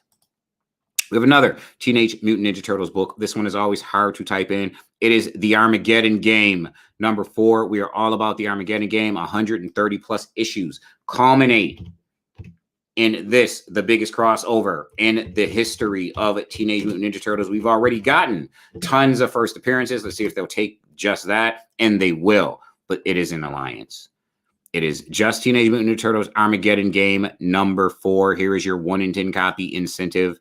we have another Teenage Mutant Ninja Turtles book. This one is always hard to type in. It is The Armageddon Game, number 4. We are all about the Armageddon Game. 130 plus issues culminate in this, the biggest crossover in the history of Teenage Mutant Ninja Turtles. We've already gotten tons of first appearances. Let's see if they'll take just that, and they will. But it is an alliance. It is just Teenage Mutant Ninja Turtles Armageddon Game number 4. Here is your 1 in 10 copy incentive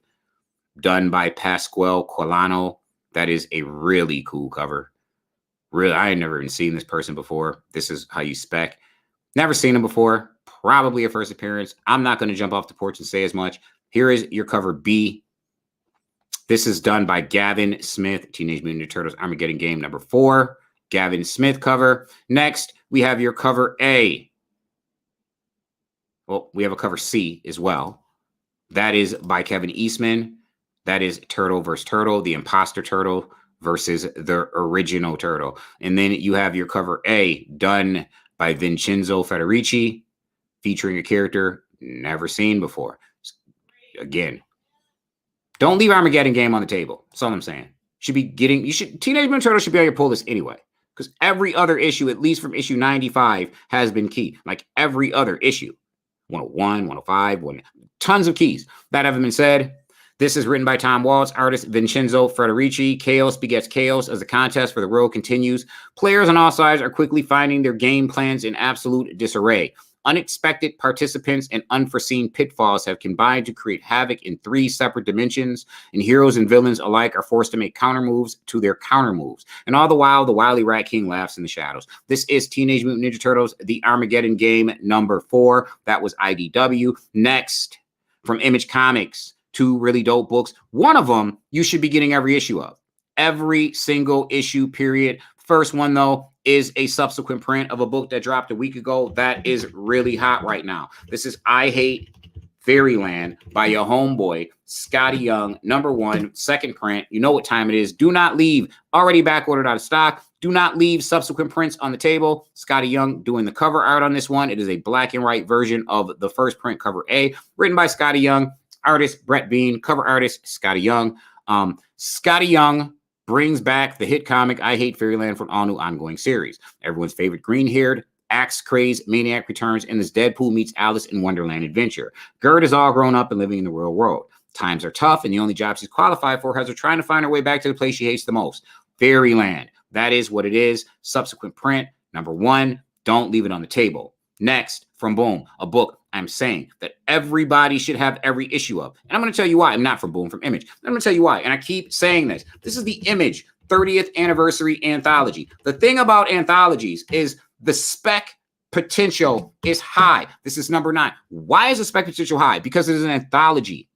done by Pasquale Quilano. That is a really cool cover. Really, I had never even seen this person before. This is how you spec. Never seen him before. Probably a first appearance. I'm not going to jump off the porch and say as much. Here is your cover B. This is done by Gavin Smith, Teenage Mutant Ninja Turtles Armageddon Game number 4. Gavin Smith cover. Next, we have your cover A. Well, we have a cover C as well. That is by Kevin Eastman. That is Turtle versus Turtle, the imposter turtle versus the original turtle. And then you have your cover A done by Vincenzo Federici, featuring a character never seen before. Again, don't leave Armageddon Game on the table. That's all I'm saying. Teenage Mutant Turtles should be able to pull this anyway, because every other issue, at least from issue 95, has been key. Like every other issue. 101, 105, tons of keys. That having been said, this is written by Tom Waltz, artist Vincenzo Federici. Chaos begets chaos as the contest for the road continues. Players on all sides are quickly finding their game plans in absolute disarray. Unexpected participants and unforeseen pitfalls have combined to create havoc in 3 separate dimensions, and heroes and villains alike are forced to make counter moves to their counter moves. And all the while, the wily Rat King laughs in the shadows. This is Teenage Mutant Ninja Turtles, The Armageddon Game number 4. That was IDW. Next, from Image Comics, 2 really dope books. One of them you should be getting every issue of. Every single issue, period. First one, though, is a subsequent print of a book that dropped a week ago that is really hot right now. This is I Hate Fairyland by your homeboy, Scotty Young, number 1, second print. You know what time it is. Do not leave. Already back ordered out of stock. Do not leave subsequent prints on the table. Scotty Young doing the cover art on this one. It is a black and white version of the first print, cover A, written by Scotty Young, artist Brett Bean, cover artist Scotty Young. Scotty Young brings back the hit comic I Hate Fairyland for an all-new ongoing series. Everyone's favorite green-haired, axe-crazed maniac returns in this Deadpool meets Alice in Wonderland adventure. Gerd is all grown up and living in the real world. Times are tough, and the only job she's qualified for has her trying to find her way back to the place she hates the most, Fairyland. That is what it is. Subsequent print, number 1. Don't leave it on the table. Next, from Boom, a book I'm saying that everybody should have every issue of. And I'm going to tell you why. I'm not from Boom, from Image. I'm going to tell you why. And I keep saying this. This is the Image 30th anniversary anthology. The thing about anthologies is the spec potential is high. This is number 9. Why is the spec potential high? Because it is an anthology.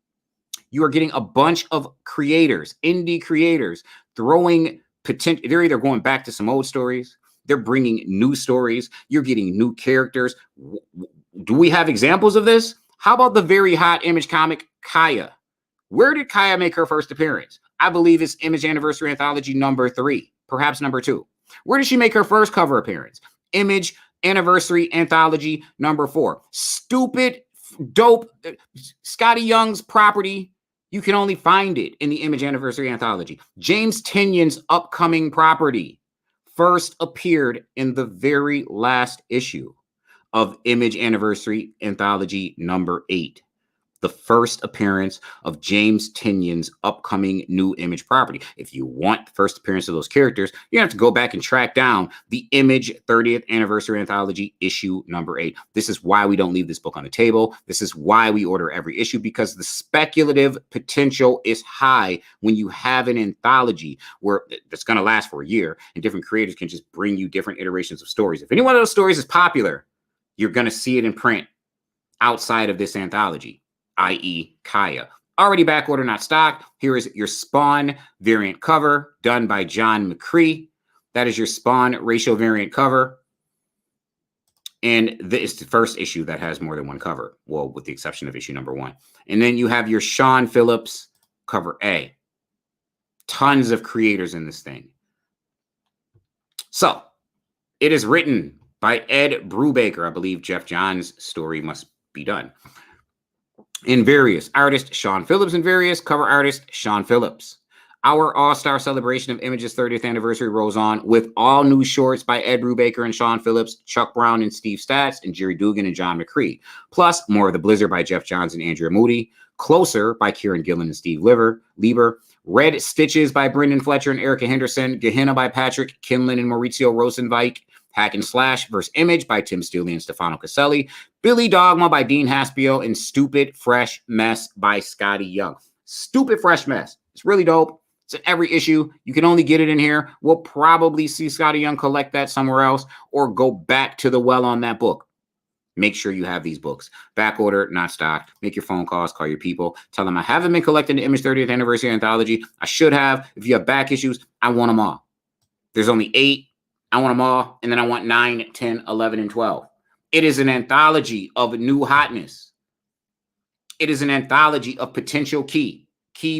You are getting a bunch of creators, indie creators, throwing potential. They're either going back to some old stories. They're bringing new stories. You're getting new characters. Do we have examples of this? How about the very hot Image comic, Kaya? Where did Kaya make her first appearance? I believe it's Image Anniversary Anthology number 3, perhaps number 2. Where did she make her first cover appearance? Image Anniversary Anthology number 4. Stupid, dope, Scotty Young's property. You can only find it in the Image Anniversary Anthology. James Tynion's upcoming property first appeared in the very last issue of Image Anniversary Anthology number 8. The first appearance of James Tynion's upcoming new Image property. If you want the first appearance of those characters, you have to go back and track down the Image 30th Anniversary Anthology issue number 8. This is why we don't leave this book on the table. This is why we order every issue, because the speculative potential is high when you have an anthology where that's going to last for a year and different creators can just bring you different iterations of stories. If any one of those stories is popular, you're going to see it in print outside of this anthology, i.e. Kaya. Already back order, not stock. Here is your Spawn variant cover done by John McCree. That is your Spawn ratio variant cover. And this is the first issue that has more than one cover. Well, with the exception of issue number 1. And then you have your Sean Phillips cover A. Tons of creators in this thing. So, it is written by Ed Brubaker. I believe Jeff Johns' story must be done. In various, artist Sean Phillips. In various, cover artist Sean Phillips. Our all-star celebration of Image's 30th anniversary rolls on with all new shorts by Ed Brubaker and Sean Phillips, Chuck Brown and Steve Statz, and Jerry Dugan and John McCree. Plus, More of the Blizzard by Jeff Johns and Andrea Moody. Closer by Kieran Gillen and Steve Lieber. Red Stitches by Brendan Fletcher and Erica Henderson. Gehenna by Patrick Kinlan and Maurizio Rosenweich. Hack and Slash vs. Image by Tim Steele and Stefano Caselli. Billy Dogma by Dean Haspio. And Stupid Fresh Mess by Scotty Young. Stupid Fresh Mess. It's really dope. It's in every issue. You can only get it in here. We'll probably see Scotty Young collect that somewhere else or go back to the well on that book. Make sure you have these books. Back order, not stocked. Make your phone calls, call your people. Tell them I haven't been collecting the Image 30th Anniversary Anthology. I should have. If you have back issues, I want them all. There's only 8. I want them all. And then I want 9, 10, 11, and 12. It is an anthology of new hotness. It is an anthology of potential key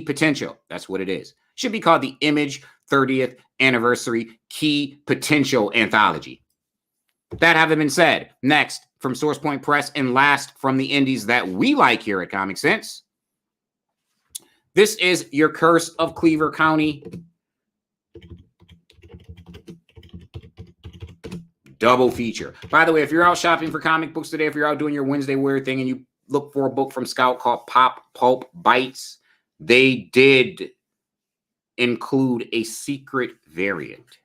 potential. That's what it is. Should be called the Image 30th Anniversary Key Potential Anthology. That having been said, next from Source Point Press and last from the indies that we like here at Comic Sense, this is your Curse of Cleaver County double feature. By the way, if you're out shopping for comic books today, if you're out doing your Wednesday weird thing and you look for a book from Scout called Pop Pulp Bites, they did include a secret variant.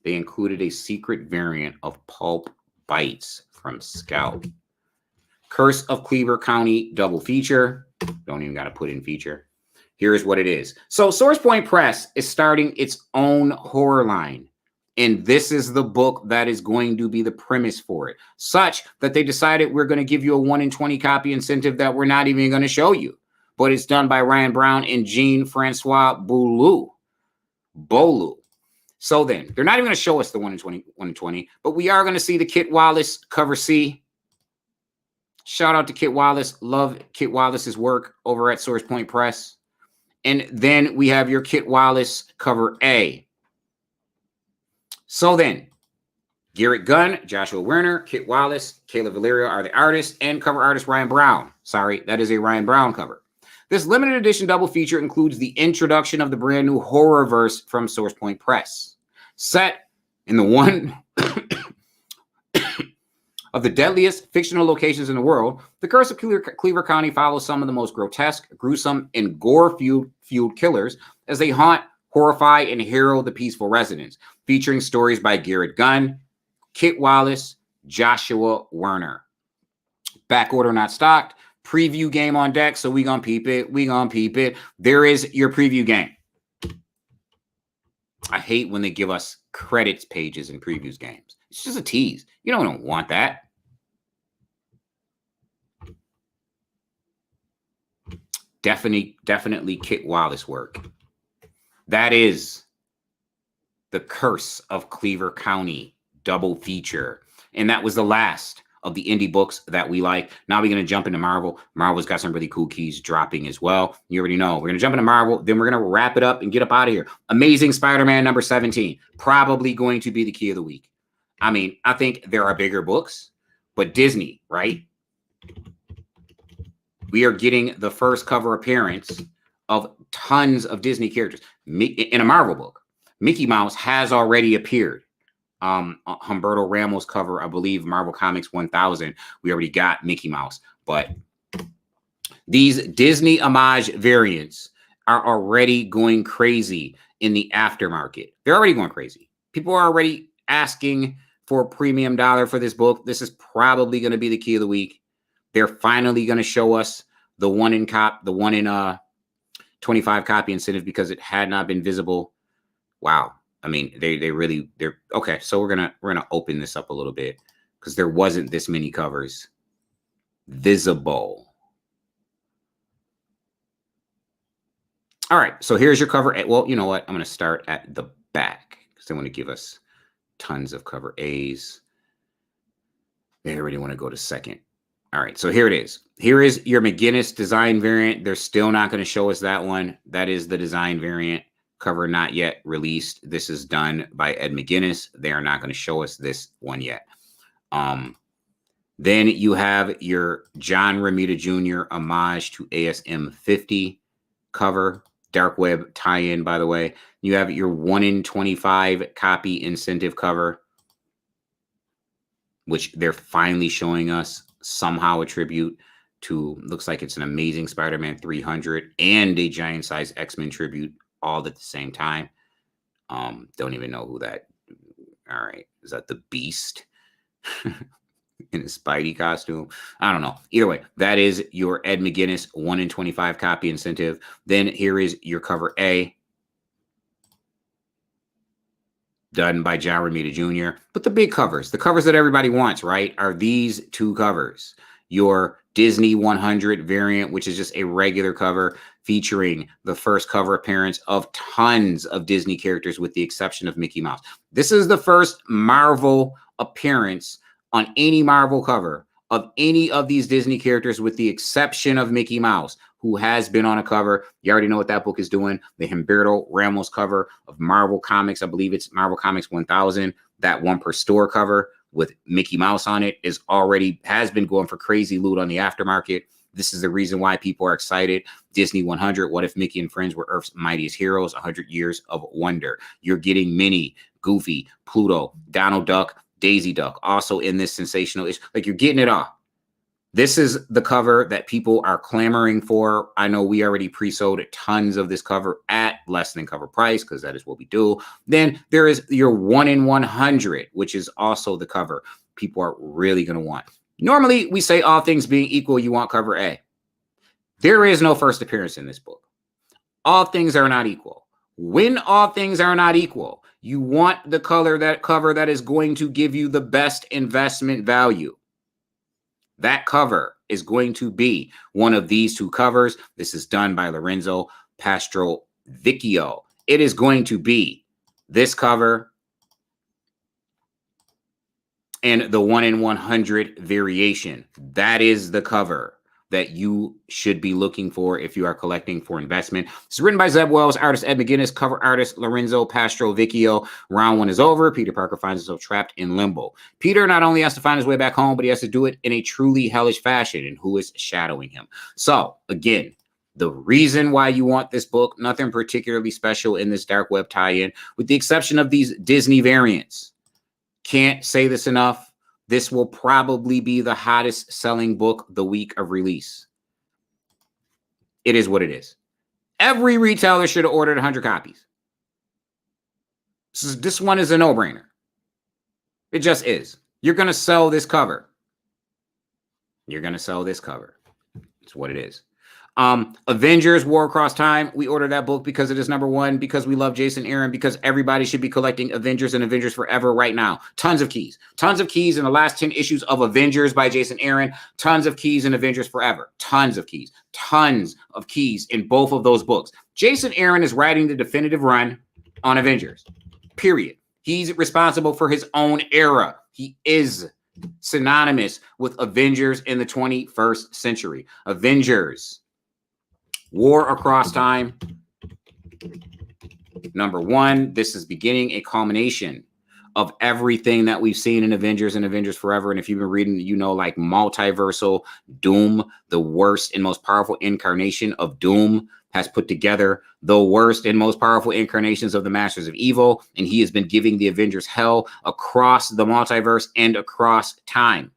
They included a secret variant of Pulp Bites from Scout. Curse of Cleaver County double feature. Don't even got to put in feature. Here's what it is. So Source Point Press is starting its own horror line. And this is the book that is going to be the premise for it. Such that they decided we're going to give you a 1 in 20 copy incentive that we're not even going to show you. But it's done by Ryan Brown and Jean-Francois Bolu. So then, they're not even going to show us the 1 in 20, but we are going to see the Kit Wallace cover C. Shout out to Kit Wallace. Love Kit Wallace's work over at Source Point Press. And then we have your Kit Wallace cover A. So then, Garrett Gunn, Joshua Werner, Kit Wallace, Caleb Valerio are the artists, and cover artist Ryan Brown. Sorry, that is a Ryan Brown cover. This limited edition double feature includes the introduction of the brand new Horrorverse from Source Point Press. Set in the one of the deadliest fictional locations in the world, The Curse of Cleaver County follows some of the most grotesque, gruesome, and gore-fueled killers as they haunt, horrify, and harrow the peaceful residents, featuring stories by Garrett Gunn, Kit Wallace, Joshua Werner. Back order not stocked. Preview game on deck, so we gonna peep it. There is your preview game. I hate when they give us credits pages in previews games. It's just a tease. You don't want that. Definitely Kit Wallace work. That is The Curse of Cleaver County double feature. And that was the last of the indie books that we like. Now we're going to jump into Marvel. Marvel's got some really cool keys dropping as well. You already know. We're going to jump into Marvel. Then we're going to wrap it up and get up out of here. Amazing Spider-Man number 17. Probably going to be the key of the week. I mean, I think there are bigger books, but Disney, right? We are getting the first cover appearance of tons of Disney characters in a Marvel book. Mickey Mouse has already appeared. Humberto Ramos cover, I believe, Marvel Comics 1000. We already got Mickey Mouse, but these Disney homage variants are already going crazy in the aftermarket. They're already going crazy. People are already asking for a premium dollar for this book. This is probably going to be the key of the week. They're finally going to show us the one in 25 copy incentive because it had not been visible. Wow. I mean, they're okay. So we're gonna open this up a little bit because there wasn't this many covers visible. All right. So here's your cover. Well, you know what? I'm gonna start at the back because they want to give us tons of cover A's. They already want to go to second. All right, so here it is. Here is your McGinnis design variant. They're still not going to show us that one. That is the design variant. Cover not yet released. This is done by Ed McGinnis. They are not going to show us this one yet. Then you have your John Romita Jr. homage to ASM 50 cover. Dark Web tie-in, by the way. You have your 1 in 25 copy incentive cover, which they're finally showing us somehow a tribute to. Looks like it's an Amazing Spider-Man 300 and a giant size X-Men tribute all at the same time. Don't even know who that. All right, is that the Beast in a Spidey costume? I don't know. Either way, that is your Ed McGinnis 1 in 25 copy incentive. Then here is your cover A, done by John Romita Jr. But the big covers, the covers that everybody wants, right, are these two covers. Your Disney 100 variant, which is just a regular cover featuring the first cover appearance of tons of Disney characters with the exception of Mickey Mouse. This is the first Marvel appearance on any Marvel cover of any of these Disney characters with the exception of Mickey Mouse, who has been on a cover. You already know what that book is doing. The Humberto Ramos cover of Marvel Comics. I believe it's Marvel Comics 1000. That one per store cover with Mickey Mouse on it has been going for crazy loot on the aftermarket. This is the reason why people are excited. Disney 100, What If Mickey and Friends Were Earth's Mightiest Heroes, 100 Years of Wonder. You're getting Minnie, Goofy, Pluto, Donald Duck, Daisy Duck, also in this sensational issue. Like, you're getting it all. This is the cover that people are clamoring for. I know we already pre-sold tons of this cover at less than cover price because that is what we do. Then there is your 1 in 100, which is also the cover people are really going to want. Normally, we say all things being equal, you want cover A. There is no first appearance in this book. All things are not equal. When all things are not equal, you want the cover that is going to give you the best investment value. That cover is going to be one of these two covers. This is done by Lorenzo Pastrovicchio. It is going to be this cover and the 1 in 100 variation. That is the cover that you should be looking for if you are collecting for investment. It's written by Zeb Wells, artist Ed McGinnis, cover artist Lorenzo Pastrovicchio. Round 1 is over. Peter Parker finds himself trapped in limbo. Peter not only has to find his way back home, but he has to do it in a truly hellish fashion. And who is shadowing him? So, again, the reason why you want this book, nothing particularly special in this Dark Web tie-in, with the exception of these Disney variants. Can't say this enough. This will probably be the hottest selling book the week of release. It is what it is. Every retailer should have ordered 100 copies. This one is a no-brainer. It just is. You're going to sell this cover. You're going to sell this cover. It's what it is. Avengers War Across Time. We ordered that book because it is number 1, because we love Jason Aaron, because everybody should be collecting Avengers and Avengers Forever right now. Tons of keys in the last 10 issues of Avengers by Jason Aaron. Tons of keys in Avengers Forever. Tons of keys in both of those books. Jason Aaron is writing the definitive run on Avengers, period. He's responsible for his own era. He is synonymous with Avengers in the 21st century. Avengers, war across time. Number one, this is beginning a culmination of everything that we've seen in Avengers and Avengers Forever. And if you've been reading, you know, like multiversal Doom, the worst and most powerful incarnation of Doom, has put together the worst and most powerful incarnations of the Masters of Evil. And he has been giving the Avengers hell across the multiverse and across time.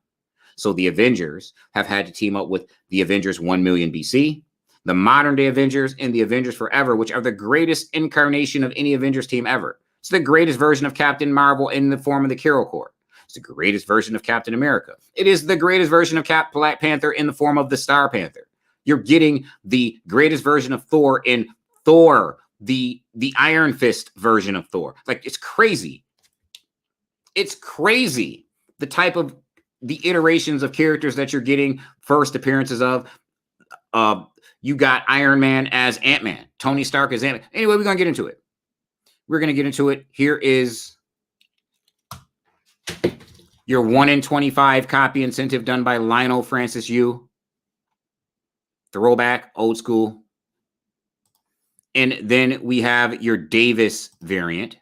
So the Avengers have had to team up with the Avengers 1 million BC, the modern day Avengers, and the Avengers Forever, which are the greatest incarnation of any Avengers team ever. It's the greatest version of Captain Marvel in the form of the Hero Corps. It's the greatest version of Captain America. It is the greatest version of Black Panther in the form of the Star Panther. You're getting the greatest version of Thor in Thor, the Iron Fist version of Thor. Like, it's crazy. It's crazy. The type of the iterations of characters that you're getting, first appearances of. You got Iron Man as Ant-Man, Tony Stark as Ant-Man. Anyway, we're going to get into it. We're going to get into it. Here is your 1 in 25 copy incentive done by Lionel Francis Yu. Throwback, old school. And then we have your Davis variant.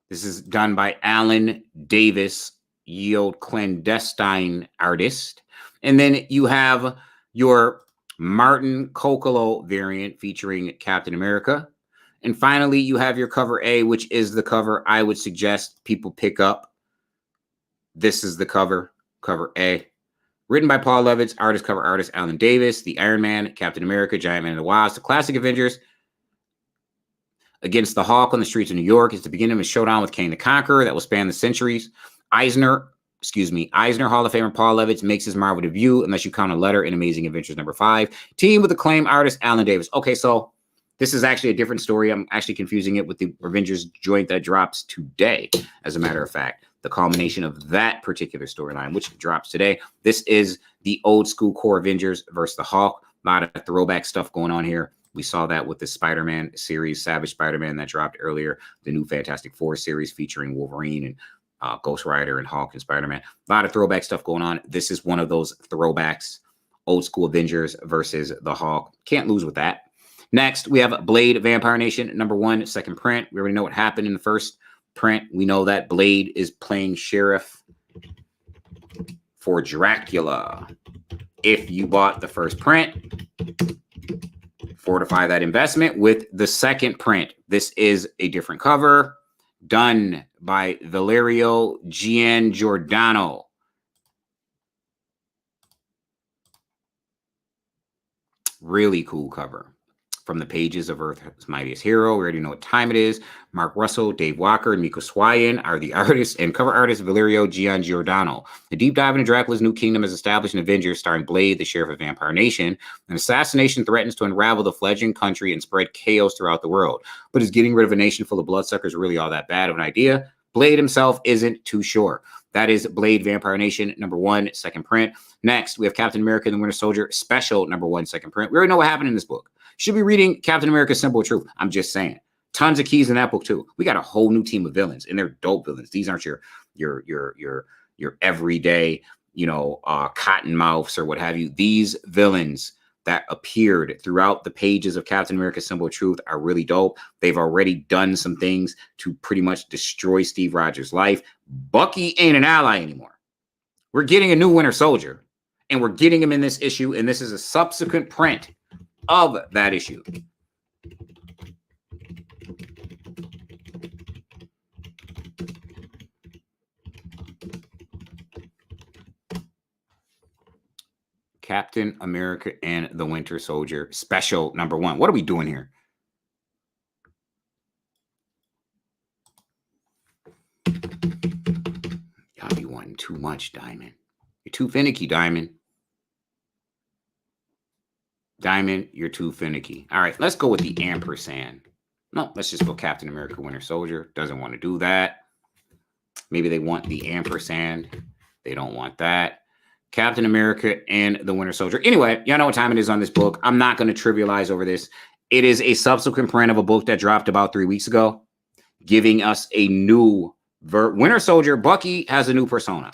This is done by Alan Davis, ye old clandestine artist. And then you have your Martin Kokolo variant featuring Captain America. And finally, you have your cover A, which is the cover I would suggest people pick up. This is the cover, cover A. Written by Paul Levitz, artist, cover artist Alan Davis, the Iron Man, Captain America, Giant Man of the Wasp, the classic Avengers against the Hulk on the streets of New York. It's the beginning of a showdown with Kang the Conqueror that will span the centuries. Eisner Hall of Famer Paul Levitz makes his Marvel debut, unless you count a letter in Amazing Adventures #5. Team with acclaimed artist Alan Davis. Okay, so this is actually a different story. I'm actually confusing it with the Avengers joint that drops today, as a matter of fact. The culmination of that particular storyline, which drops today. This is the old school core Avengers versus the Hulk. A lot of throwback stuff going on here. We saw that with the Spider-Man series, Savage Spider-Man, that dropped earlier. The new Fantastic Four series featuring Wolverine and Ghost Rider and Hulk and Spider-Man. A lot of throwback stuff going on. This is one of those throwbacks. Old school Avengers versus the Hulk. Can't lose with that. Next, we have Blade Vampire Nation, #1, second print. We already know what happened in the first print. We know that Blade is playing sheriff for Dracula. If you bought the first print, fortify that investment with the second print. This is a different cover done by Valerio Giangiordano. Really cool cover. From the pages of Earth's Mightiest Hero. We already know what time it is. Mark Russell, Dave Walker, and Miko Swayan are the artists, and cover artist Valerio Giangiordano. The deep dive into Dracula's new kingdom is established in Avengers, starring Blade, the sheriff of Vampire Nation. An assassination threatens to unravel the fledgling country and spread chaos throughout the world. But is getting rid of a nation full of bloodsuckers really all that bad of an idea? Blade himself isn't too sure. That is Blade Vampire Nation, #1, second print. Next, we have Captain America and the Winter Soldier Special, #1, second print. We already know what happened in this book. Should be reading Captain America Symbol of Truth. I'm just saying. Tons of keys in that book too. We got a whole new team of villains, and they're dope villains. These aren't your everyday, cottonmouths or what have you. These villains that appeared throughout the pages of Captain America Symbol of Truth are really dope. They've already done some things to pretty much destroy Steve Rogers' life. Bucky ain't an ally anymore. We're getting a new Winter Soldier, and we're getting him in this issue, and this is a subsequent print of that issue. Captain America and the Winter Soldier Special, #1. What are we doing here? Y'all be wanting too much, Diamond. You're too finicky, Diamond. Diamond, you're too finicky. All right, let's go with the ampersand. No, let's just go Captain America, Winter Soldier. Doesn't want to do that. Maybe they want the ampersand. They don't want that. Captain America and the Winter Soldier. Anyway, y'all know what time it is on this book. I'm not going to trivialize over this. It is a subsequent print of a book that dropped about 3 weeks ago, giving us a new Winter Soldier. Bucky has a new persona.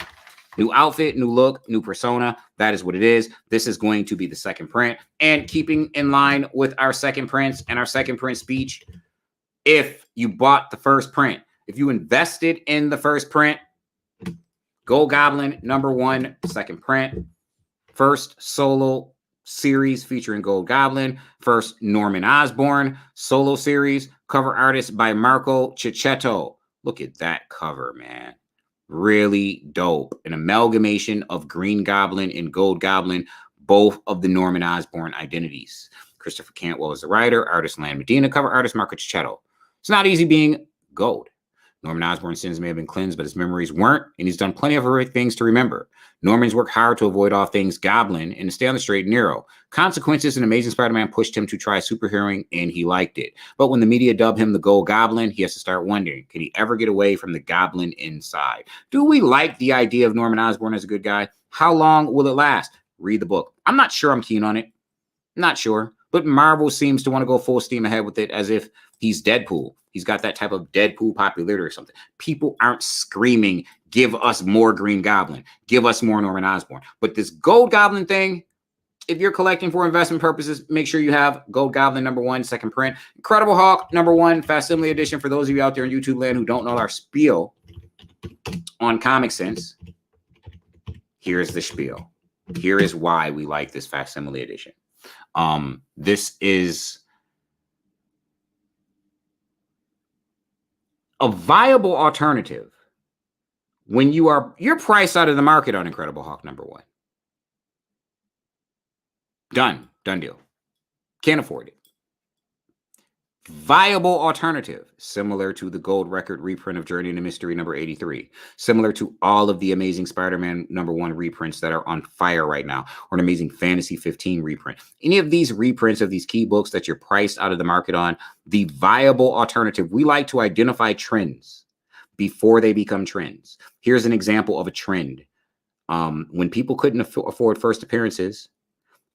New outfit, new look, new persona. That is what it is. This is going to be the second print. And keeping in line with our second prints and our second print speech, if you bought the first print, if you invested in the first print, Gold Goblin #1, second print, first solo series featuring Gold Goblin, first Norman Osborn solo series, cover artist by Marco Cicchetto. Look at that cover, man. Really dope. An amalgamation of Green Goblin and Gold Goblin, both of the Norman Osborn identities. Christopher Cantwell is the writer, artist Lan Medina, cover artist Marco Cicchetto. It's not easy being Gold. Norman Osborn's sins may have been cleansed, but his memories weren't, and he's done plenty of horrific things to remember. Norman's worked hard to avoid all things Goblin and to stay on the straight and narrow. Consequences and Amazing Spider-Man pushed him to try superheroing, and he liked it. But when the media dub him the Gold Goblin, he has to start wondering, can he ever get away from the Goblin inside? Do we like the idea of Norman Osborn as a good guy? How long will it last? Read the book. I'm not sure I'm keen on it. Not sure. But Marvel seems to want to go full steam ahead with it as if he's Deadpool. He's got that type of Deadpool popularity or something. People aren't screaming, give us more Green Goblin. Give us more Norman Osborn. But this Gold Goblin thing, if you're collecting for investment purposes, make sure you have Gold Goblin #1, second print. Incredible Hulk #1, facsimile edition. For those of you out there in YouTube land who don't know our spiel on Comic Sense, here's the spiel. Here is why we like this facsimile edition. This is a viable alternative when you're priced out of the market on Incredible Hulk #1. Done deal. Can't afford it. Viable alternative, similar to the gold record reprint of Journey into Mystery #83, similar to all of the Amazing Spider-Man #1 reprints that are on fire right now, or an Amazing Fantasy 15 reprint. Any of these reprints of these key books that you're priced out of the market on, the viable alternative, we like to identify trends before they become trends. Here's an example of a trend. When people couldn't afford first appearances,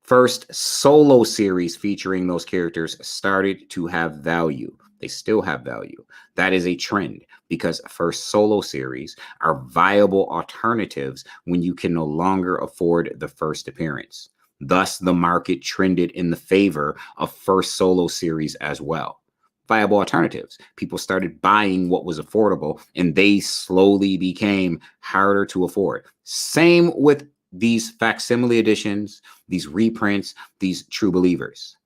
first solo series featuring those characters started to have value. They still have value. That is a trend because first solo series are viable alternatives when you can no longer afford the first appearance. Thus, the market trended in the favor of first solo series as well. Viable alternatives. People started buying what was affordable, and they slowly became harder to afford. Same with these facsimile editions, these reprints, these true believers.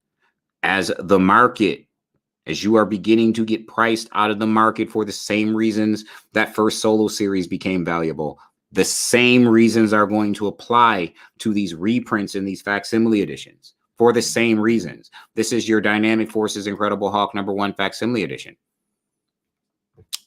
As the market, as you are beginning to get priced out of the market for the same reasons that first solo series became valuable, the same reasons are going to apply to these reprints and these facsimile editions for the same reasons. This is your Dynamic Forces Incredible Hulk #1 facsimile edition.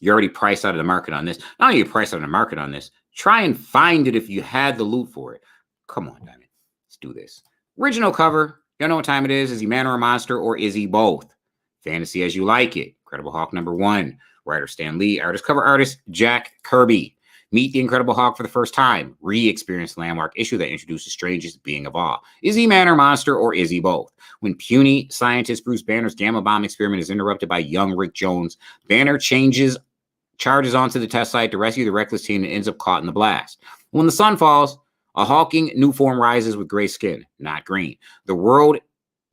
You're already priced out of the market on this. Not only are you priced out of the market on this, try and find it if you had the loot for it. Come on, damn it. Let's do this. Original cover. You know what time it is. Is he man or a monster, or is he both? Fantasy as you like it. Incredible Hulk #1. Writer Stan Lee. Artist, cover artist Jack Kirby. Meet the Incredible Hulk for the first time. Re-experience the landmark issue that introduces the strangest being of all. Is he man or monster, or is he both? When puny scientist Bruce Banner's gamma bomb experiment is interrupted by young Rick Jones, Banner charges onto the test site to rescue the reckless teen and ends up caught in the blast. When the sun falls, a hulking new form rises with gray skin, not green. The world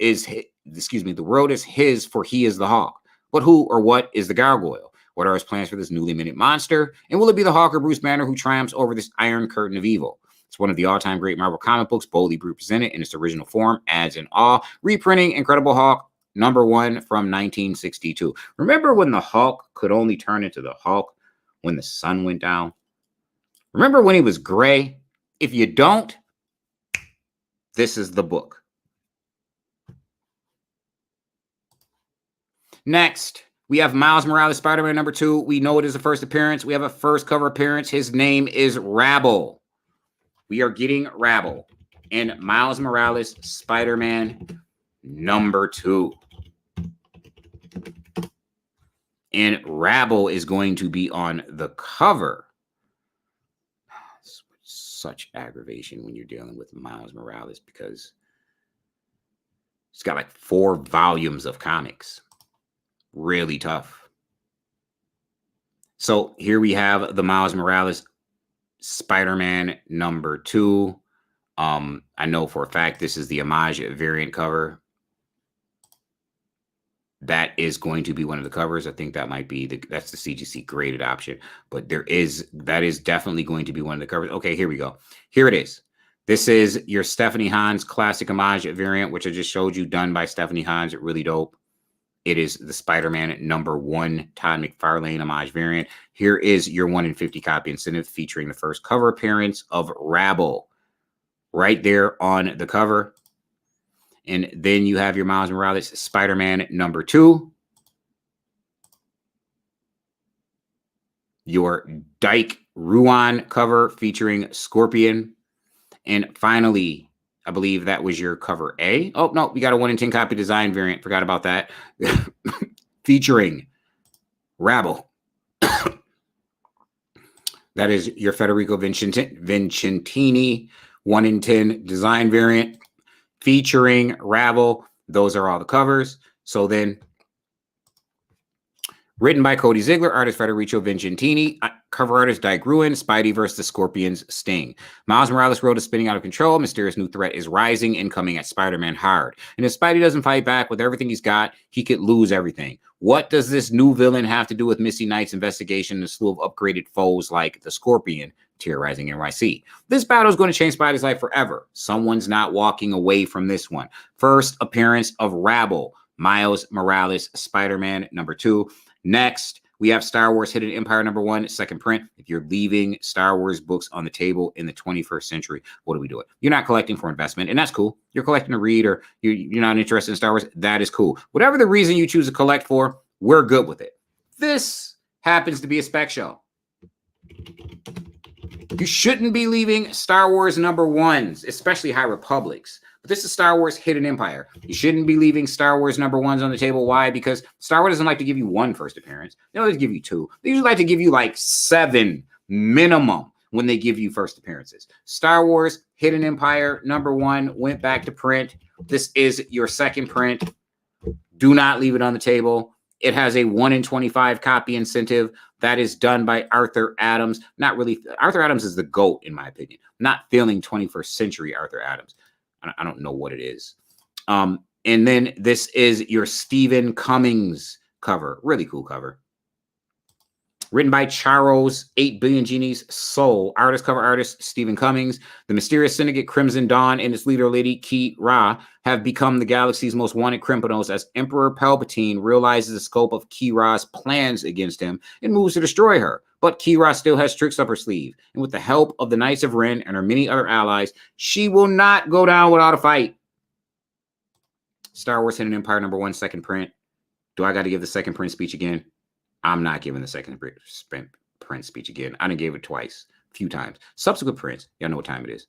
is his, for he is the Hulk. But who or what is the gargoyle? What are his plans for this newly minted monster? And will it be the Hulk or Bruce Banner who triumphs over this iron curtain of evil? It's one of the all-time great Marvel comic books, boldly presented in its original form, adds in awe, reprinting Incredible Hulk #1 from 1962. Remember when the Hulk could only turn into the Hulk when the sun went down? Remember when he was gray? If you don't, this is the book. Next, we have Miles Morales, Spider-Man #2. We know it is the first appearance. We have a first cover appearance. His name is Rabble. We are getting Rabble in Miles Morales, Spider-Man #2. And Rabble is going to be on the cover. It's such aggravation when you're dealing with Miles Morales because it's got like 4 volumes of comics. Really tough. So here we have the Miles Morales Spider-Man #2. I know for a fact this is the homage variant cover. That is going to be one of the covers. I think that might be that's the CGC graded option, but that is definitely going to be one of the covers. Okay, here we go. Here it is. This is your Stephanie Hans classic homage variant, which I just showed you, done by Stephanie Hans. Really dope. It is the Spider-Man #1 Todd McFarlane homage variant. Here is your 1 in 50 copy incentive featuring the first cover appearance of Rabble right there on the cover. And then you have your Miles Morales Spider-Man #2. Your Dyke Ruan cover featuring Scorpion. And finally, I believe that was your cover A. Oh, no, we got a 1 in 10 copy design variant. Forgot about that. Featuring Rabble. That is your Federico Vincentini 1 in 10 design variant featuring Rabble. Those are all the covers. So then, written by Cody Ziegler, artist Federico Vincentini, cover artist Dyke Ruin, Spidey versus the Scorpion's Sting. Miles Morales' road is spinning out of control. A mysterious new threat is rising and coming at Spider-Man hard. And if Spidey doesn't fight back with everything he's got, he could lose everything. What does this new villain have to do with Misty Knight's investigation and a slew of upgraded foes like the Scorpion terrorizing NYC? This battle is going to change Spidey's life forever. Someone's not walking away from this one. First appearance of Rabble, Miles Morales, Spider-Man #2. Next, we have Star Wars Hidden Empire #1, second print. If you're leaving Star Wars books on the table in the 21st century, what are we doing? You're not collecting for investment, and that's cool. You're collecting to read, or you're not interested in Star Wars. That is cool. Whatever the reason you choose to collect for, we're good with it. This happens to be a spec show. You shouldn't be leaving Star Wars #1s, especially High Republics. But this is Star Wars Hidden Empire. You shouldn't be leaving Star Wars #1s on the table. Why? Because Star Wars doesn't like to give you 1 first appearance. They always give you 2. They usually like to give you like 7 minimum when they give you first appearances. Star Wars Hidden Empire #1 went back to print. This is your second print. Do not leave it on the table. It has a 1 in 25 copy incentive. That is done by Arthur Adams. Not really. Arthur Adams is the GOAT, in my opinion. Not feeling 21st century Arthur Adams. I don't know what it is. And then this is your Stephen Cummings cover. Really cool cover. Written by Charles 8 Billion Genies Soul. Artist, cover artist, Stephen Cummings. The mysterious syndicate Crimson Dawn and its leader, Lady Ki Ra, have become the galaxy's most wanted criminals as Emperor Palpatine realizes the scope of Ki Ra's plans against him and moves to destroy her. But Ki Ra still has tricks up her sleeve. And with the help of the Knights of Ren and her many other allies, she will not go down without a fight. Star Wars Hidden Empire #1, second print. Do I got to give the second print speech again? I'm not giving the second print speech again. I done gave it twice, a few times. Subsequent prints, y'all know what time it is.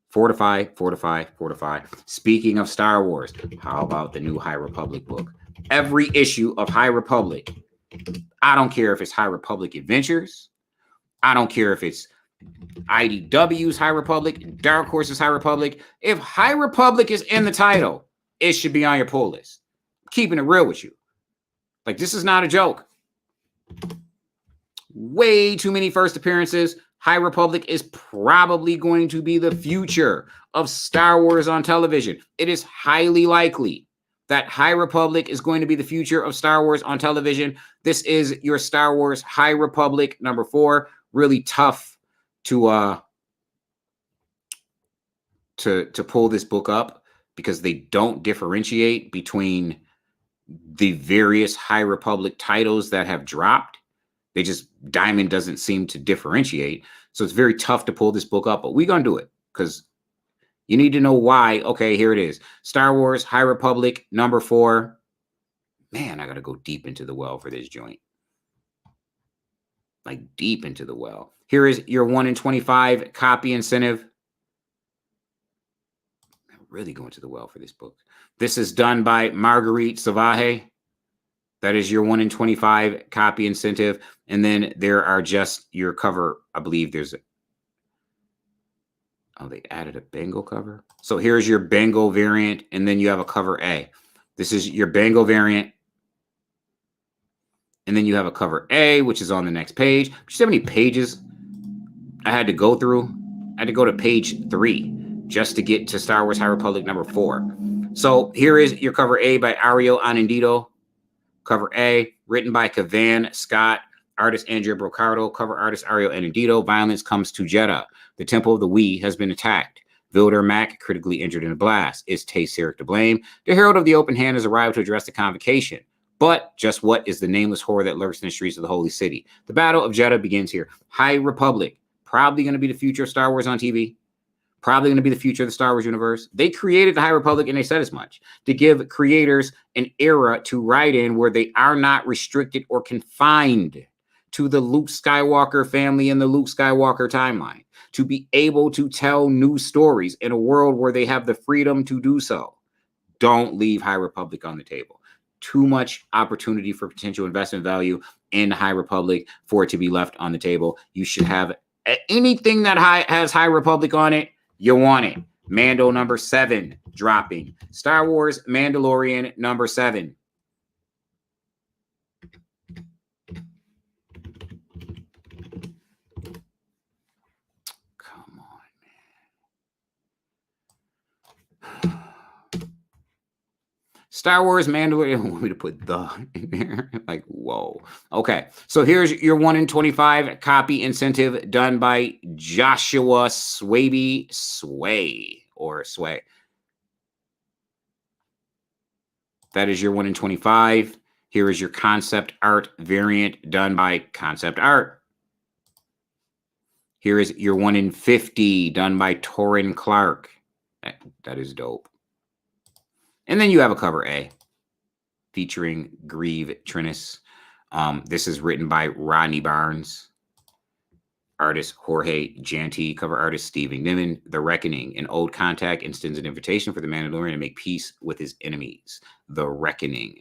Fortify, fortify, fortify. Speaking of Star Wars, how about the new High Republic book? Every issue of High Republic. I don't care if it's High Republic Adventures. I don't care if it's IDW's High Republic, Dark Horse's High Republic. If High Republic is in the title, it should be on your pull list. I'm keeping it real with you. Like, this is not a joke. Way too many first appearances. High Republic is probably going to be the future of Star Wars on television. It is highly likely that High Republic is going to be the future of Star Wars on television. This is your Star Wars High Republic #4. Really tough to pull this book up because they don't differentiate between the various High Republic titles that have dropped. They just, Diamond doesn't seem to differentiate. So it's very tough to pull this book up, but we're going to do it because you need to know why. Okay, here it is. Star Wars High Republic #4. Man, I got to go deep into the well for this joint. Like deep into the well. Here is your 1 in 25 copy incentive. I'm really going to the well for this book. This is done by Marguerite Savaje. That is your 1 in 25 copy incentive. And then there are just your cover. I believe there's they added a Bengal cover. So here's your Bengal variant. And then you have a cover A. This is your Bengal variant. And then you have a cover A, which is on the next page. Do you see how many pages I had to go through. I had to go to page 3 just to get to Star Wars High Republic number 4. So here is your cover A by Ario Anindito. Cover A, written by Cavan Scott, artist Andrea Brocardo, cover artist Ario Anindito. Violence comes to Jeddah. The Temple of the Wii has been attacked. Vilder Mac, critically injured in a blast. Is Tay Sarek to blame? The Herald of the Open Hand has arrived to address the convocation. But just what is the nameless horror that lurks in the streets of the Holy City? The Battle of Jeddah begins here. High Republic, probably going to be the future of Star Wars on TV. Probably going to be the future of the Star Wars universe. They created the High Republic, and they said as much, to give creators an era to write in where they are not restricted or confined to the Luke Skywalker family and the Luke Skywalker timeline, to be able to tell new stories in a world where they have the freedom to do so. Don't leave High Republic on the table. Too much opportunity for potential investment value in High Republic for it to be left on the table. You should have anything that has High Republic on it. You want it. Mando number 7 dropping. Star Wars Mandalorian number 7. Come on, man. Star Wars Mandalorian. I want me to put the in there. Like, whoa. Okay. So here's your 1 in 25 copy incentive done by Joshua Sway. That is your 1 in 25. Here is your concept art variant done by Concept Art. Here is your 1 in 50 done by Torrin Clark. That is dope. And then you have a cover A featuring Grieve Trinis. This is written by Rodney Barnes. Artist Jorge Janty. Cover artist Stephen Niven. The Reckoning. An old contact extends an invitation for the Mandalorian to make peace with his enemies. The Reckoning.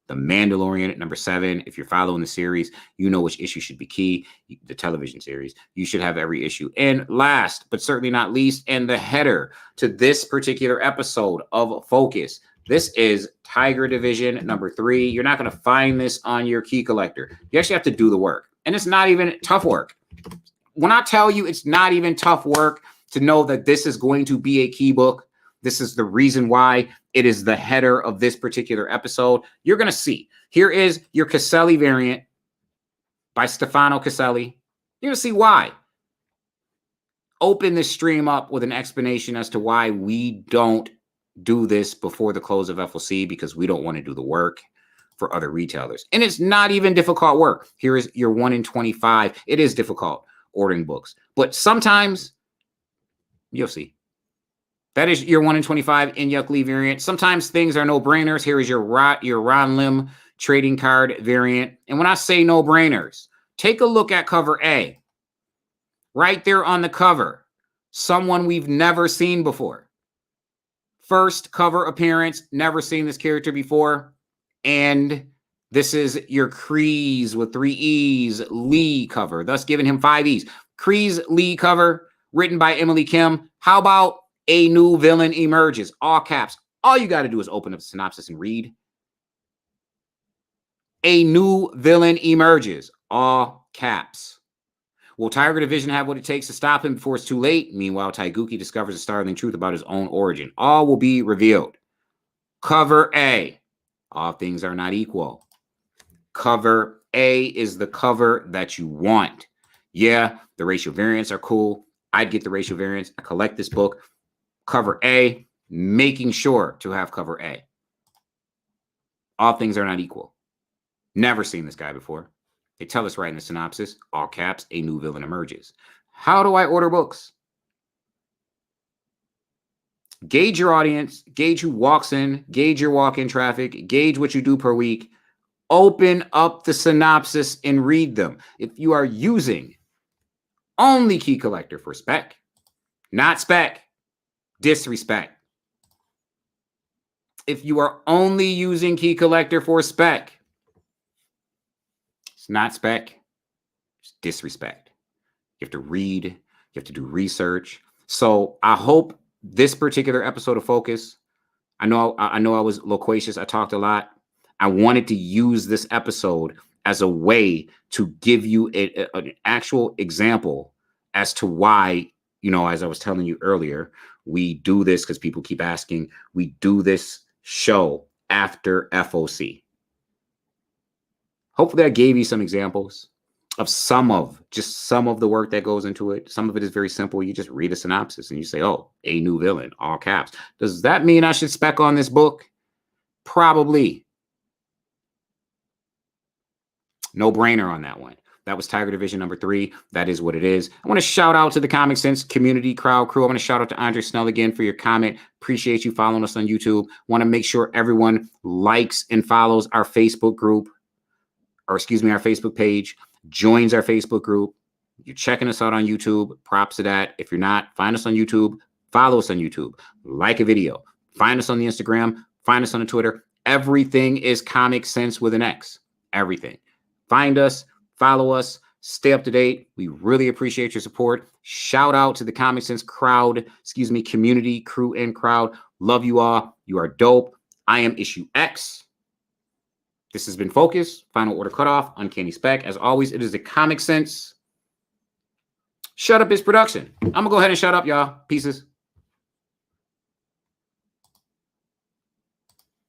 The Mandalorian number 7. If you're following the series, you know which issue should be key. The television series. You should have every issue. And last, but certainly not least, and the header to this particular episode of Focus. This is Tiger Division number 3. You're not going to find this on your key collector. You actually have to do the work. And it's not even tough work. When I tell you it's not even tough work to know that this is going to be a key book, this is the reason why it is the header of this particular episode. You're going to see. Here is your Caselli variant by Stefano Caselli. You're going to see why. Open this stream up with an explanation as to why we don't do this before the close of FLC, because we don't want to do the work for other retailers. And it's not even difficult work. Here is your 1 in 25. It is difficult ordering books, but sometimes you'll see. That is your 1 in 25 in Yuck Lee variant. Sometimes things are no-brainers. Here is your Ron Lim trading card variant. And when I say no-brainers, take a look at cover A. Right there on the cover, someone we've never seen before. First cover appearance, never seen this character before. And this is your Kreese with 3 E's Lee cover, thus giving him 5 E's. Kreese Lee cover, written by Emily Kim. How about A New Villain Emerges? All caps. All you got to do is open up the synopsis and read. A new villain emerges. All caps. Will Tiger Division have what it takes to stop him before it's too late? Meanwhile, Taiguchi discovers a startling truth about his own origin. All will be revealed. Cover A. All things are not equal. Cover A is the cover that you want. Yeah, the racial variants are cool. I'd get the racial variants. I collect this book. Cover A, making sure to have cover A. All things are not equal. Never seen this guy before. They tell us right in the synopsis, all caps, a new villain emerges. How do I order books? Gauge your audience, gauge who walks in, gauge your walk-in traffic, gauge what you do per week. Open up the synopsis and read them. If you are using only Key Collector for Spec, not Spec, disrespect. If you are only using Key Collector for Spec, it's not Spec, it's disrespect. You have to read, you have to do research. So I hope this particular episode of Focus, I know I was loquacious, I talked a lot. I wanted to use this episode as a way to give you an actual example as to why, as I was telling you earlier, we do this because people keep asking. We do this show after FOC. Hopefully I gave you some examples of some of the work that goes into it. Some of it is very simple. You just read a synopsis and you say, oh, a new villain, all caps. Does that mean I should spec on this book? Probably. No brainer on that one. That was Tiger Division number 3. That is what it is. I want to shout out to the Comic Sense community crowd crew. I want to shout out to Andre Snell again for your comment. Appreciate you following us on YouTube. Want to make sure everyone likes and follows our Facebook group, our Facebook page, joins our Facebook group. You're checking us out on YouTube. Props to that. If you're not, find us on YouTube. Follow us on YouTube. Like a video. Find us on the Instagram. Find us on the Twitter. Everything is Comic Sense with an X. Everything. Find us. Follow us. Stay up to date. We really appreciate your support. Shout out to the Comic Sense crowd, community, crew, and crowd. Love you all. You are dope. I am Issue X. This has been Focus, Final Order Cutoff, Uncanny Spec. As always, it is the Comic Sense Shut Up is production. I'm going to go ahead and shut up, y'all. Pieces.